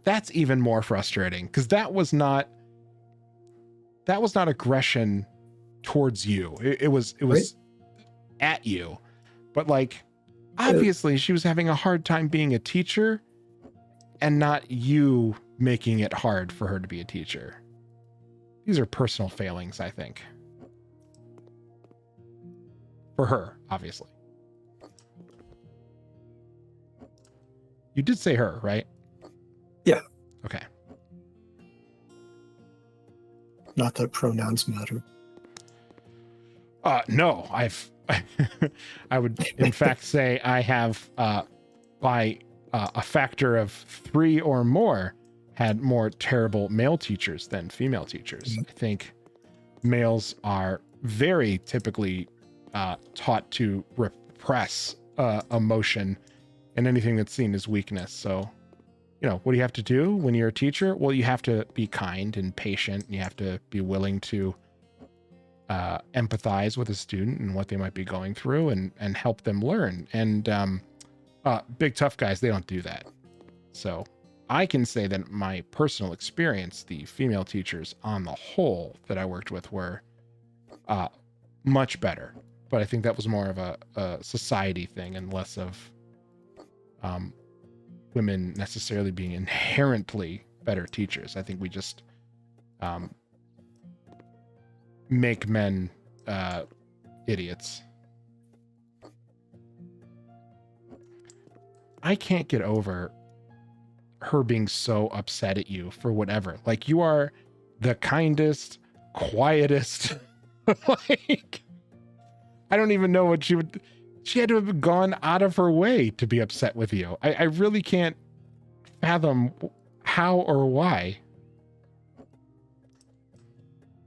that's even more frustrating, because that was not aggression towards you. It was right? At you. But like, obviously she was having a hard time being a teacher, and not you making it hard for her to be a teacher. These are personal failings, I think. For her, obviously. You did say her, right?
Yeah.
Okay.
Not that pronouns matter.
No, I would in fact say I have, by a factor of 3 or more, had more terrible male teachers than female teachers. I think males are very typically taught to repress emotion and anything that's seen as weakness. So, what do you have to do when you're a teacher? Well, you have to be kind and patient, and you have to be willing to empathize with a student and what they might be going through, and help them learn. And big tough guys, they don't do that. So I can say that my personal experience, the female teachers on the whole that I worked with were much better. But I think that was more of a society thing and less of women necessarily being inherently better teachers. I think we just make men idiots. I can't get over her being so upset at you for whatever. Like, you are the kindest, quietest. Like, I don't even know what she had to have gone out of her way to be upset with you. I really can't fathom how or why.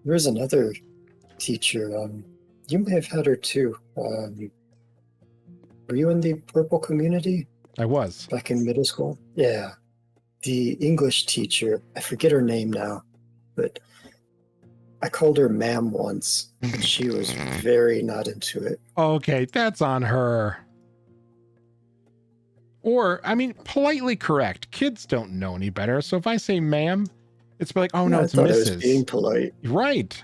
There's another teacher. You may have had her too. Were you in the purple community?
I was.
Back in middle school? Yeah. The English teacher, I forget her name now, but I called her ma'am once, and she was very not into it.
Okay, that's on her. Or, I mean, politely correct. Kids don't know any better. So if I say ma'am, it's like, oh no, it's Mrs.
I was being polite.
Right.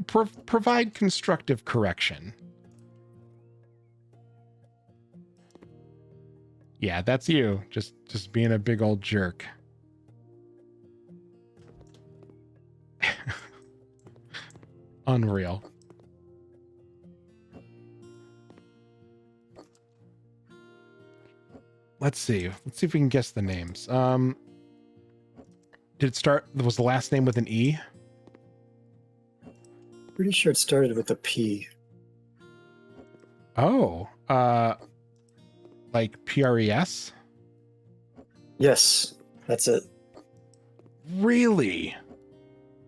Provide constructive correction. Yeah, that's you. Just being a big old jerk. Unreal. Let's see if we can guess the names. Did it start, was the last name with an E?
Pretty sure it started with a P.
Oh, like PRES?
Yes, that's it.
Really?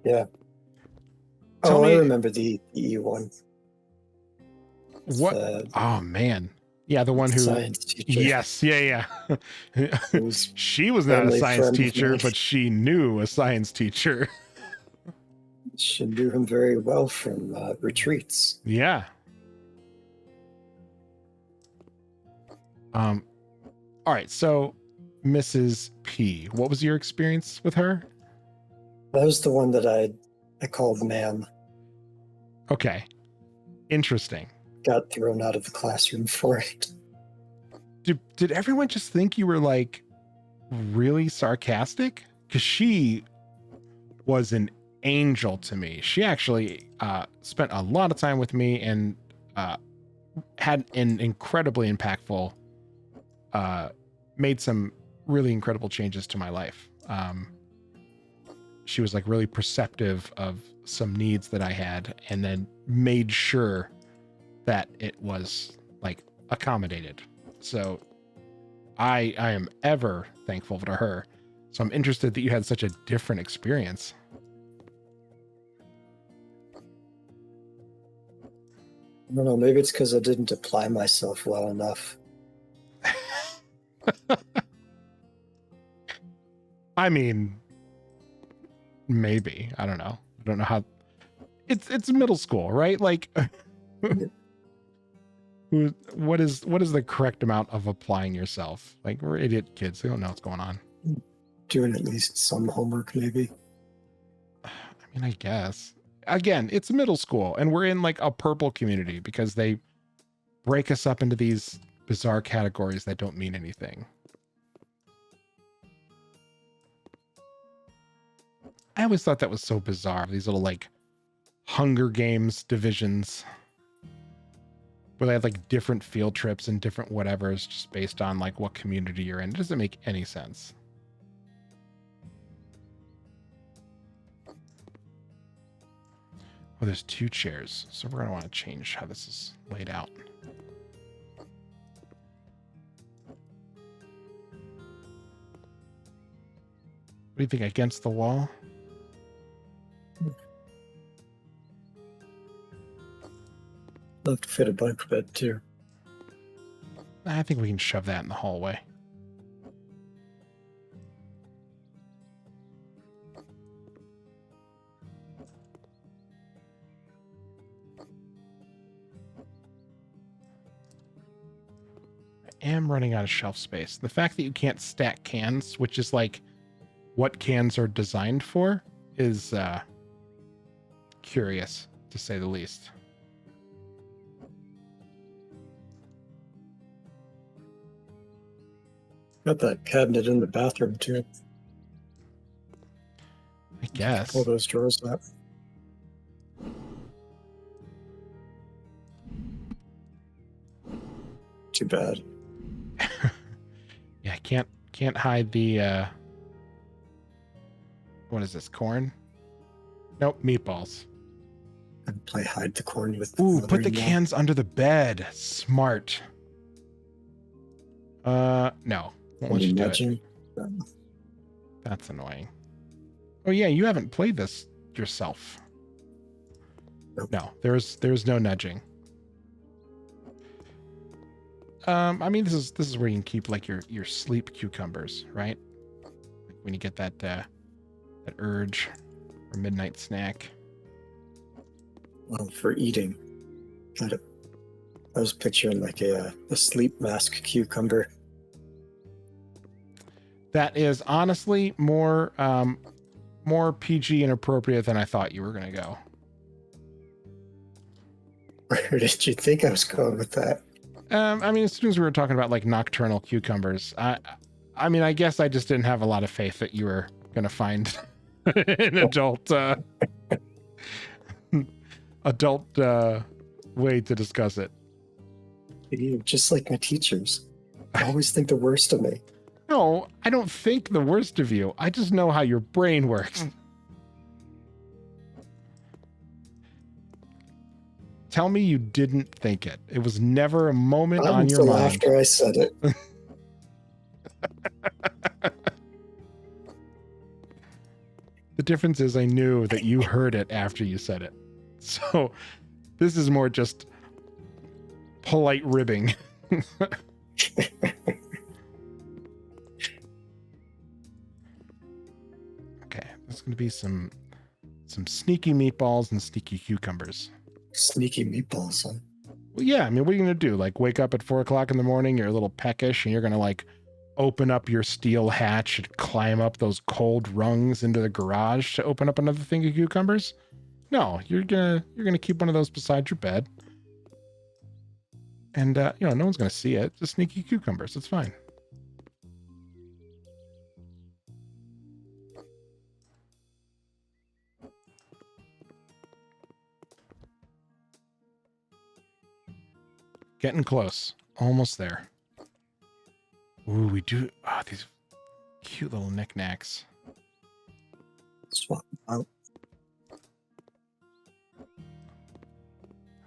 Yeah. I remember the E one.
What? Oh man. Yeah, the one who.
Science teacher.
Yes, yeah. She was not a science teacher, but she knew a science teacher.
She knew him very well from retreats.
Yeah. All right. So Mrs. P, what was your experience with her?
That was the one that I called ma'am.
Okay. Interesting.
Got thrown out of the classroom for it.
Did everyone just think you were like really sarcastic? Because she was an angel to me. She actually spent a lot of time with me and had an incredibly impactful, made some really incredible changes to my life. She was like really perceptive of some needs that I had and then made sure that it was like accommodated. So I am ever thankful to her. So I'm interested that you had such a different experience.
I don't know, maybe it's because I didn't apply myself well enough.
I mean, maybe. I don't know. I don't know how. It's middle school, right? Like, what is the correct amount of applying yourself? Like, we're idiot kids. We don't know what's going on.
Doing at least some homework, maybe.
I mean, I guess. Again, it's middle school, and we're in like a purple community because they break us up into these bizarre categories that don't mean anything. I always thought that was so bizarre. These little like Hunger Games divisions where they have like different field trips and different whatevers just based on like what community you're in. It doesn't make any sense. Oh, there's 2 chairs. So we're going to want to change how this is laid out. What do you think? Against the wall?
Love to fit a bunk bed too.
I think we can shove that in the hallway. I am running out of shelf space. The fact that you can't stack cans, which is like what cans are designed for, is curious to say the least.
Got that cabinet in the bathroom too.
I guess.
Pull those drawers up. Too bad.
Yeah, I can't hide the what is this, corn? Nope, meatballs.
And play hide the corn with
Ooh, put the
mother-in-law.
cans under the bed. Smart. No. Won't let you do it.
Imagine.
That's annoying. Oh yeah, you haven't played this yourself.
Nope.
No, there's no nudging. I mean, this is where you can keep like your sleep cucumbers, right? Like when you get that urge or midnight snack.
Well, for eating. I was picturing like a sleep mask cucumber.
That is honestly more PG and appropriate than I thought you were gonna go.
Where did you think I was going with that?
I mean, as soon as we were talking about like nocturnal cucumbers, I mean, I guess I just didn't have a lot of faith that you were gonna find an adult way to discuss it.
You just like my teachers. I always think the worst of me.
No, I don't think the worst of you. I just know how your brain works. Tell me you didn't think it. It was never a moment
Not
on your
until
mind.
after I said it.
The difference is I knew that you heard it after you said it. So this is more just polite ribbing. Okay, there's going to be some sneaky meatballs and sneaky cucumbers.
Sneaky meatballs, huh?
Well, yeah, I mean, what are you going to do? Like, wake up at 4 o'clock in the morning, you're a little peckish, and you're going to, like, open up your steel hatch and climb up those cold rungs into the garage to open up another thing of cucumbers? No, you're gonna keep one of those beside your bed. And, no one's going to see it. Just sneaky cucumbers. It's fine. Getting close. Almost there. Ooh, we do... Ah, these cute little knickknacks.
Swap them out.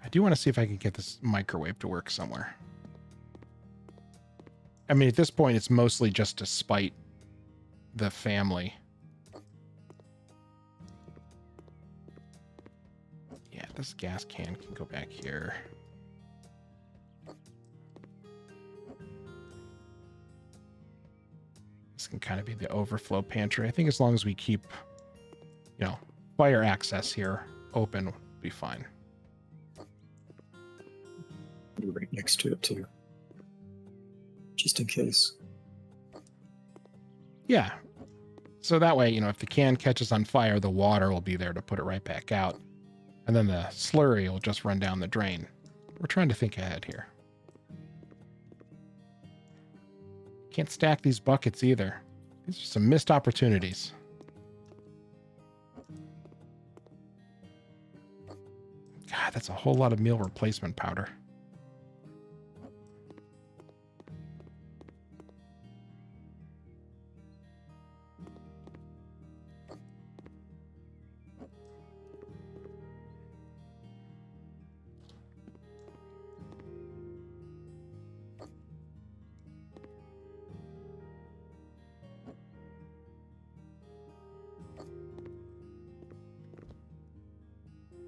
I do want to see if I can get this microwave to work somewhere. I mean, at this point, it's mostly just to spite the family. Yeah, this gas can go back here. This can kind of be the overflow pantry. I think as long as we keep, fire access here open, we'll be fine.
Right next to it too, just in case.
Yeah. So that way, if the can catches on fire, the water will be there to put it right back out. And then the slurry will just run down the drain. We're trying to think ahead here. Can't stack these buckets either. These are some missed opportunities. God, that's a whole lot of meal replacement powder.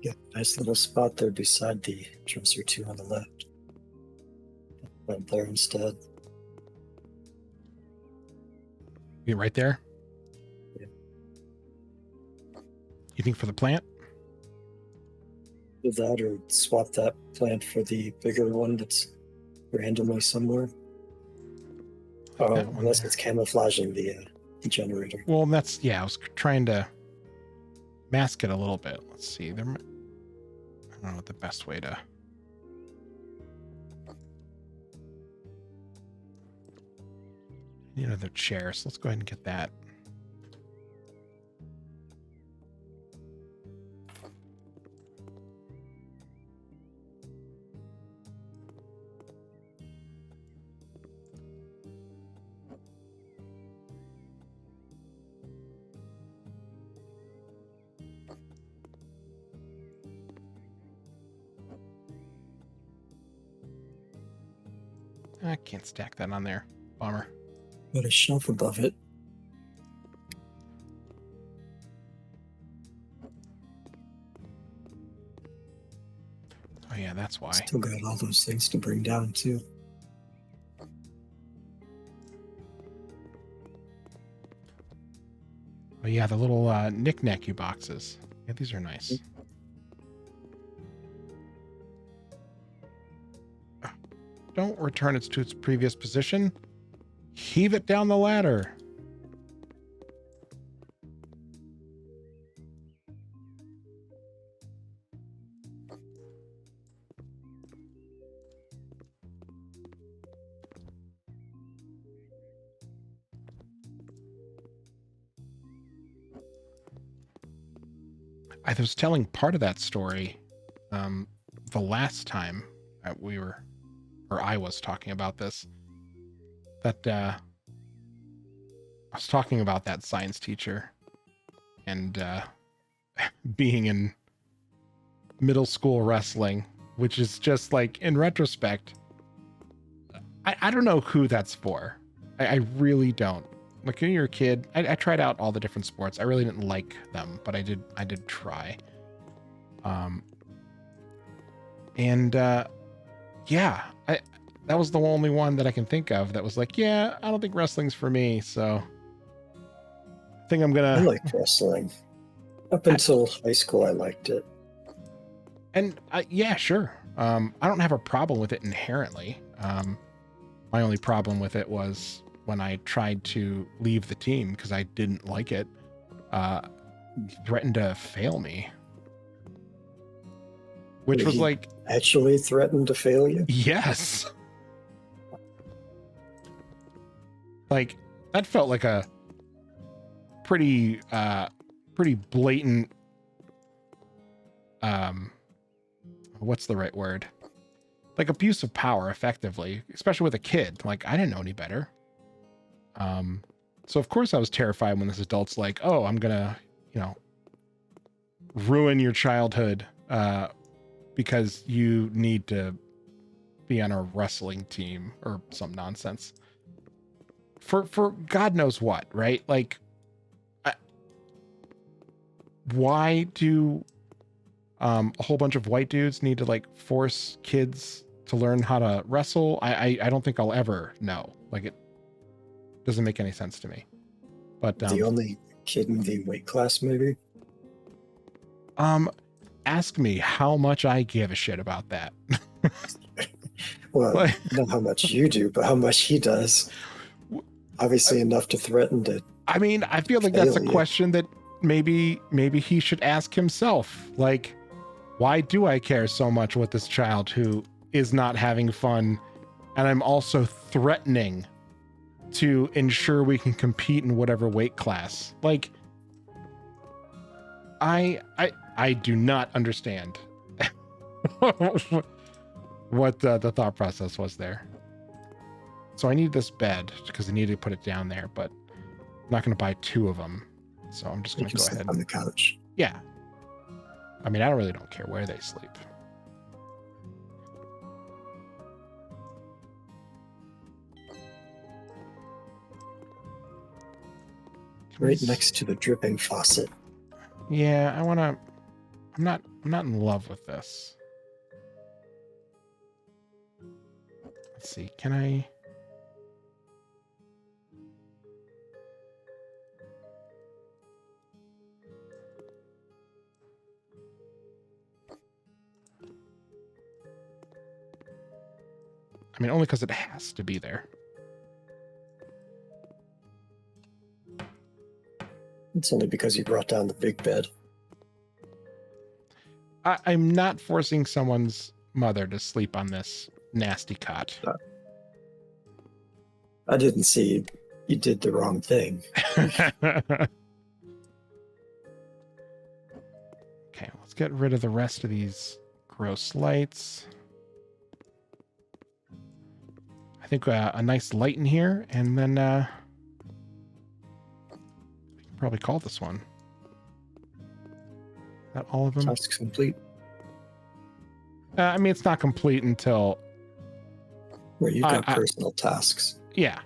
Yeah, nice little spot there beside the dresser too on the left. Right there instead.
You right there?
Yeah.
You think for the plant?
Do that or swap that plant for the bigger one that's randomly somewhere. Oh, unless it's camouflaging the generator.
Well, I was trying to mask it a little bit. Let's see. I don't know what the best way to... the chairs. Let's go ahead and get that. I can't stack that on there. Bummer.
Got a shelf above it.
Oh yeah, that's why.
Still got all those things to bring down too.
Oh yeah, the little knick-knacky boxes. Yeah, these are nice. Don't return it to its previous position. Heave it down the ladder. I was telling part of that story the last time that I was talking about this. That I was talking about that science teacher and being in middle school wrestling, which is just like, in retrospect, I don't know who that's for. I really don't. Like, when you're a kid, I tried out all the different sports. I really didn't like them, but I did try. Yeah, that was the only one that I can think of that was like, yeah, I don't think wrestling's for me, so I think I'm gonna...
I liked wrestling. Up until high school, I liked it.
And yeah, sure. I don't have a problem with it inherently. My only problem with it was when I tried to leave the team because I didn't like it. He threatened to fail me, which was
He
like,
actually threatened to fail you?
yes. Like that felt like a pretty blatant what's the right word? Like abuse of power, effectively, especially with a kid. Like I didn't know any better. So of course I was terrified when this adult's like, oh, I'm gonna, ruin your childhood because you need to be on a wrestling team or some nonsense. For God knows what, right? Like, why do a whole bunch of white dudes need to like force kids to learn how to wrestle? I don't think I'll ever know. Like it doesn't make any sense to me. But
The only kid in the weight class, maybe?
ask me how much I give a shit about that.
Well,
Like,
not how much you do, but how much he does. Obviously enough to threaten to
I mean, I feel like that's a
fail you.
question that maybe he should ask himself. Like, why do I care so much with this child who is not having fun, and I'm also threatening to ensure we can compete in whatever weight class? Like, I do not understand what the thought process was there. So I need this bed because I need to put it down there, but I'm not going to buy two of them. So I'm just
You
going to
can
go
sleep
ahead.
on the couch.
Yeah. I mean, I really don't care where they sleep.
Right next to the dripping faucet.
Yeah, I'm not in love with this. Let's see. Can I? I mean, only because it has to be there.
It's only because you brought down the big bed.
I'm not forcing someone's mother to sleep on this nasty cot.
I didn't see you did the wrong thing.
Okay, let's get rid of the rest of these gross lights. I think a nice light in here, and then we can probably call this one. Is that all of them?
Tasks complete.
I mean, it's not complete until...
Where you've got personal tasks.
Yeah.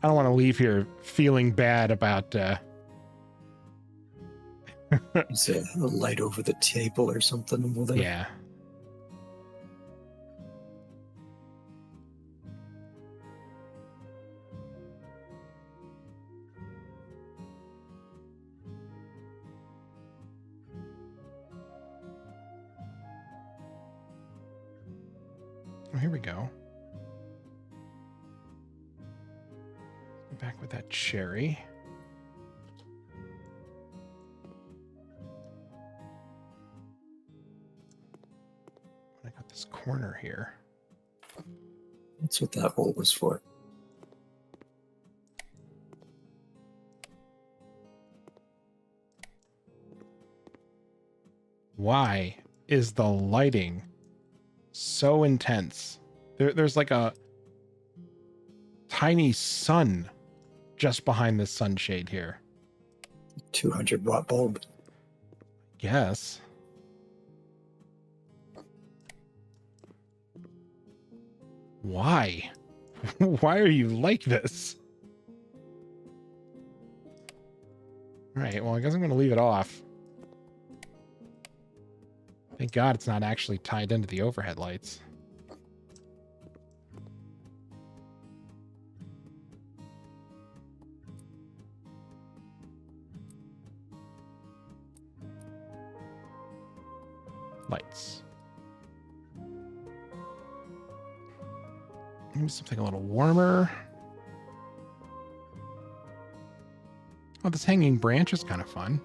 I don't want to leave here feeling bad about...
Is there a light over the table or something over there?
Yeah. Oh, here we go. Go back with that cherry. I got this corner here.
That's what that hole was for.
Why is the lighting so intense? There's like a tiny sun just behind this sunshade here.
200-watt bulb.
Yes. Why? Why are you like this? All right, well, I guess I'm going to leave it off. Thank God it's not actually tied into the overhead lights. Lights. Maybe something a little warmer. Oh, this hanging branch is kind of fun.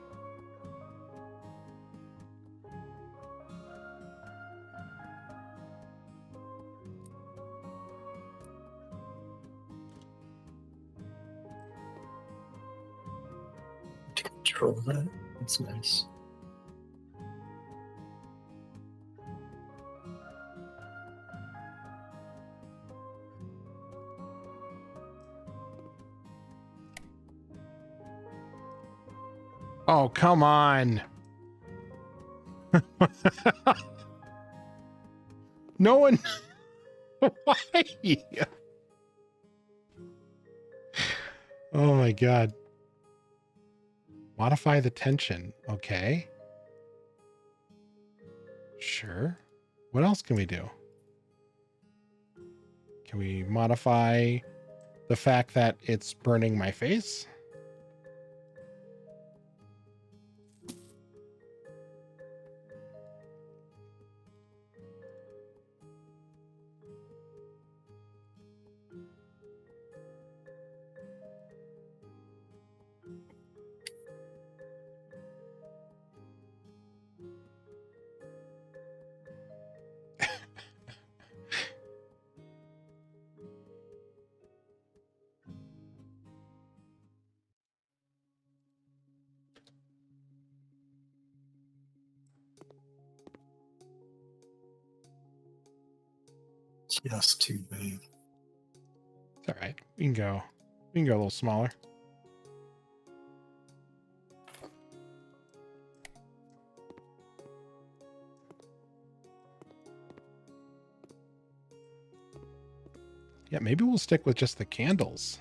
To control that. That's nice.
Oh, come on. No one. Why? Oh my God. Modify the tension. Okay. Sure. What else can we do? Can we modify the fact that it's burning my face?
Just too big.
It's all right. We can go a little smaller. Yeah, maybe we'll stick with just the candles.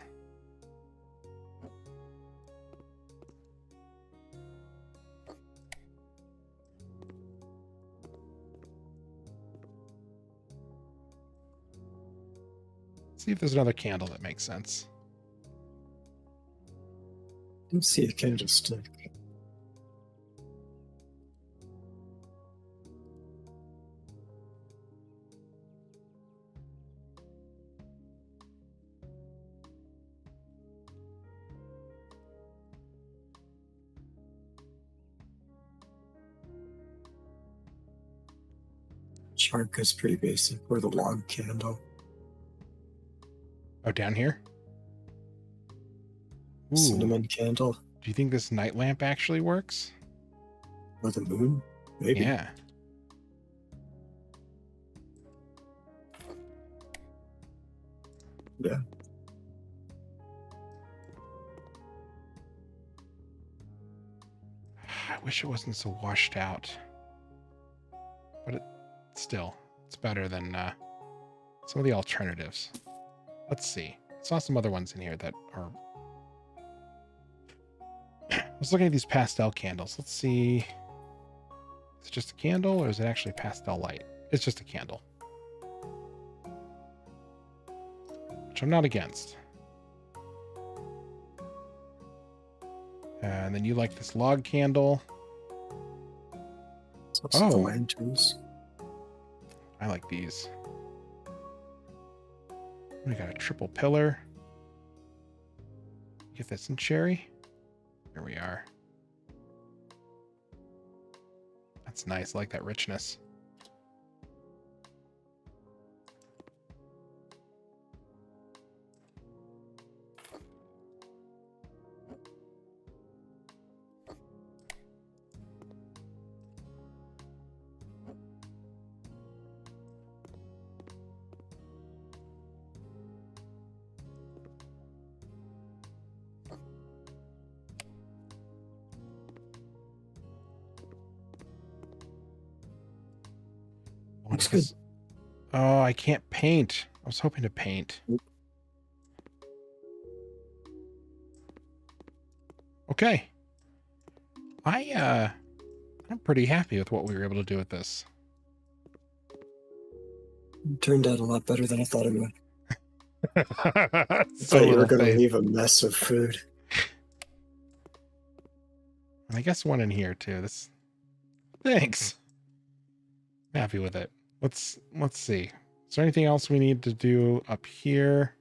See if there's another candle that makes sense.
Didn't see a candlestick. Chark is pretty basic, or the log candle.
Oh, down here? Ooh.
Cinnamon candle.
Do you think this night lamp actually works?
Or the moon? Maybe.
Yeah.
Yeah.
I wish it wasn't so washed out. But it's better than some of the alternatives. Let's see. I saw some other ones in here that are... I was looking at these pastel candles. Let's see. Is it just a candle or is it actually pastel light? It's just a candle. Which I'm not against. And then you like this log candle.
The lanterns.
I like these. We got a triple pillar. Get this in cherry. Here we are. That's nice. I like that richness.
Looks good.
Oh, I can't paint. I was hoping to paint. Okay. I'm pretty happy with what we were able to do with this.
It turned out a lot better than I thought it would. I
So
thought you were going to
faith.
leave a mess of food.
I guess one in here too. Thanks. Happy with it. Let's see. Is there anything else we need to do up here?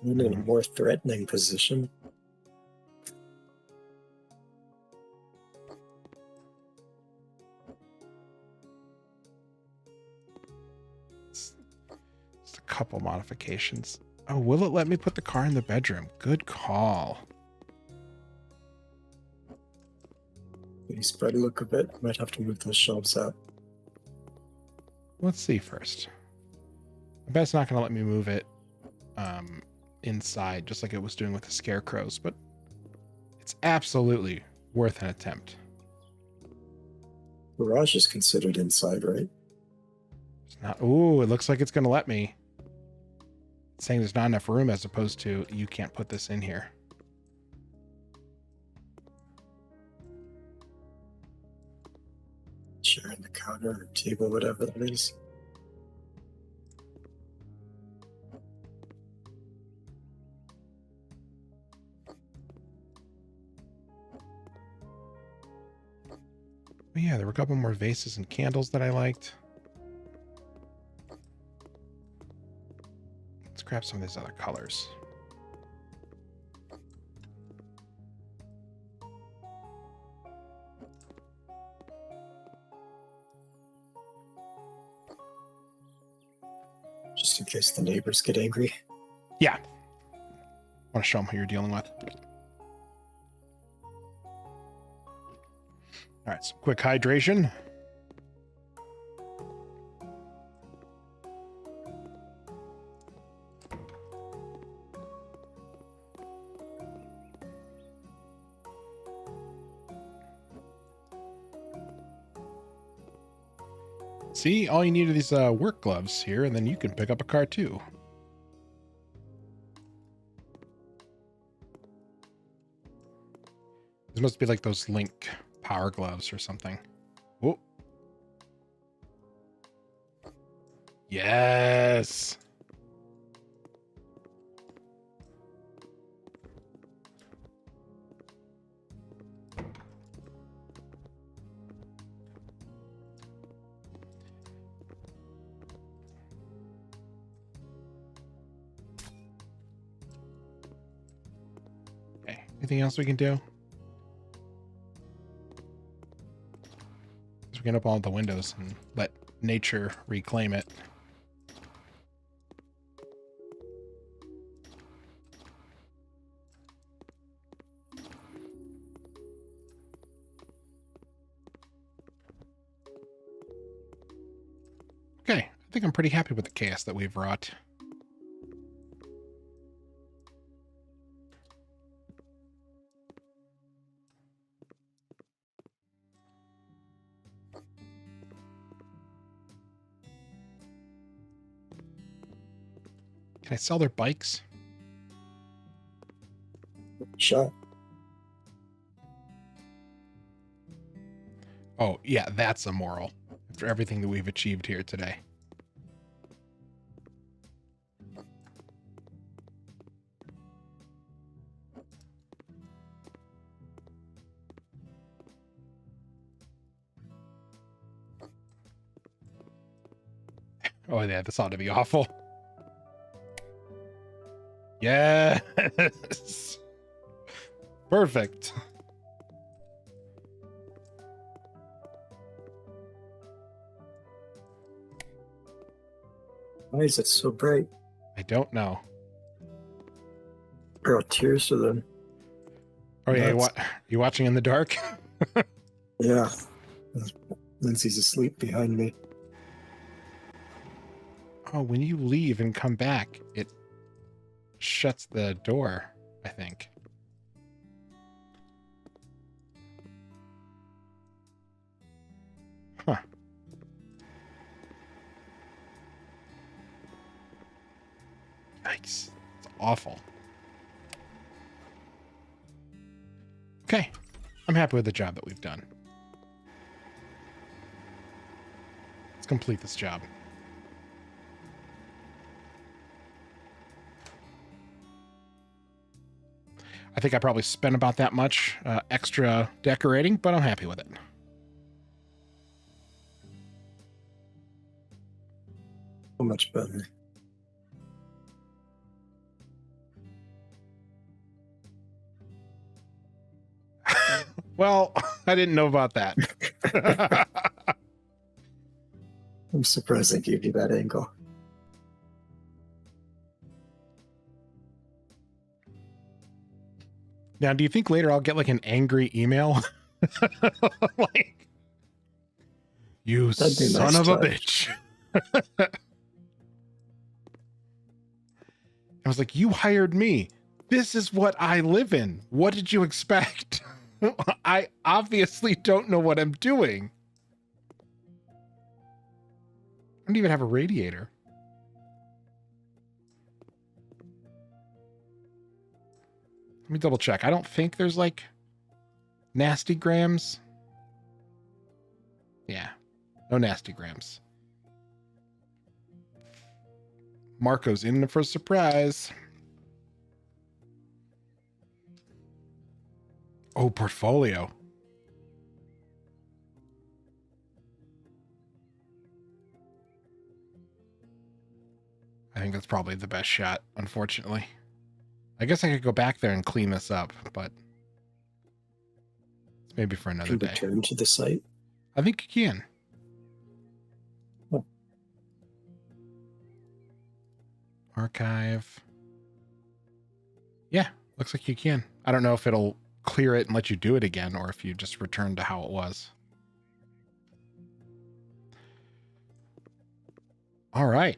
I'm in a more threatening position.
Just a couple modifications. Oh, will it let me put the car in the bedroom? Good call.
Maybe spread a look a bit. Might have to move those shelves out.
Let's see first. I bet it's not going to let me move it inside, just like it was doing with the scarecrows, but it's absolutely worth an attempt.
Garage is considered inside, right?
It's not. Ooh, it looks like it's going to let me. It's saying there's not enough room as opposed to you can't put this in here.
Sharing the counter or table, whatever that is.
But yeah, there were a couple more vases and candles that I liked. Let's grab some of these other colors.
Just in case the neighbors get angry.
Yeah. Want to show them who you're dealing with. All right, some quick hydration. See, all you need are these work gloves here, and then you can pick up a car too. These must be like those Link power gloves or something. Oh. Yes. Okay, anything else we can do? We can open all the windows and let nature reclaim it. Okay, I think I'm pretty happy with the chaos that we've wrought. Can I sell their bikes?
Shot.
Oh, yeah, that's immoral. After everything that we've achieved here today. Oh, yeah, this ought to be awful. Yes. Perfect.
Why is it so bright?
I don't know.
Girl, tears to them.
Oh, yeah,
Nuts.
you watching in the dark?
Yeah. Lindsay's asleep behind me.
Oh, when you leave and come back, it shuts the door, I think. Huh. Yikes. It's awful. Okay. I'm happy with the job that we've done. Let's complete this job. I think I probably spent about that much extra decorating, but I'm happy with it.
So much better.
Well, I didn't know about that.
I'm surprised I gave you that angle.
Now, do you think later I'll get like an angry email? Like, you
That'd be a
son
nice
of a
touch.
bitch. I was like, you hired me. This is what I live in. What did you expect? I obviously don't know what I'm doing. I don't even have a radiator. Let me double check. I don't think there's like nasty grams. Yeah, no nasty grams. Marco's in for a surprise. Oh, portfolio. I think that's probably the best shot, unfortunately. I guess I could go back there and clean this up, but it's maybe for another
Can
day.
return to the site.
I think you can.
Oh.
Archive. Yeah, looks like you can. I don't know if it'll clear it and let you do it again, or if you just return to how it was. All right.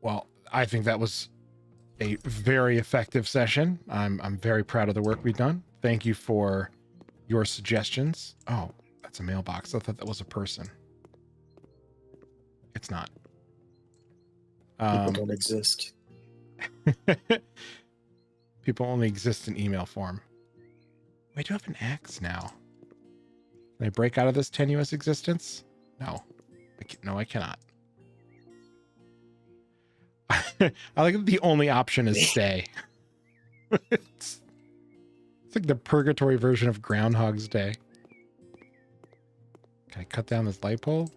Well, I think that was a very effective session. I'm very proud of the work we've done. Thank you for your suggestions. Oh, that's a mailbox. I thought that was a person. It's not.
People don't exist.
People only exist in email form. I do have an axe now. Can I break out of this tenuous existence? No. No, I cannot. I like that the only option is stay. It's like the purgatory version of Groundhog's Day. Can I cut down this light pole?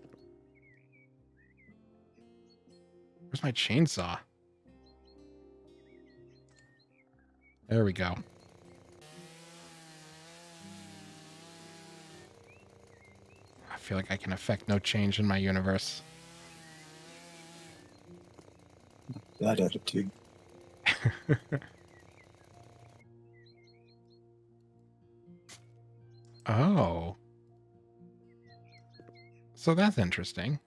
Where's my chainsaw? There we go. I feel like I can affect no change in my universe.
That attitude.
Oh. So that's interesting.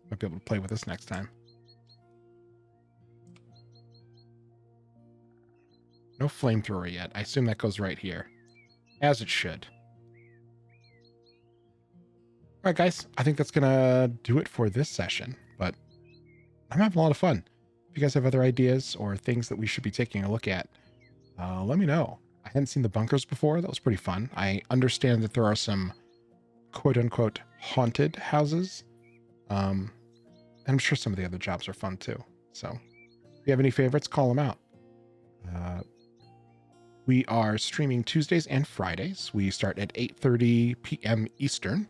Might be able to play with this next time. No flamethrower yet. I assume that goes right here. As it should. All right, guys. I think that's going to do it for this session. But I'm having a lot of fun. If you guys have other ideas or things that we should be taking a look at, let me know. I hadn't seen the bunkers before. That was pretty fun. I understand that there are some quote-unquote haunted houses. And I'm sure some of the other jobs are fun too. So if you have any favorites, call them out. We are streaming Tuesdays and Fridays. We start at 8:30 p.m. Eastern.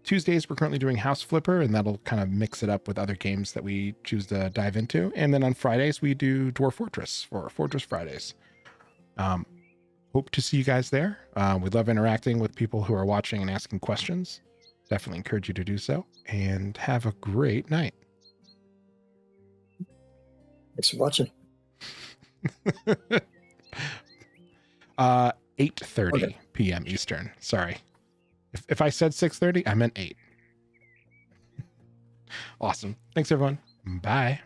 Tuesdays, we're currently doing House Flipper, and that'll kind of mix it up with other games that we choose to dive into. And then on Fridays, we do Dwarf Fortress for Fortress Fridays. Hope to see you guys there. We love interacting with people who are watching and asking questions. Definitely encourage you to do so. And have a great night.
Thanks for watching.
8:30 p.m. Eastern. Sorry. If I said 6:30, I meant 8. Awesome. Thanks, everyone. Bye.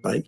Bye.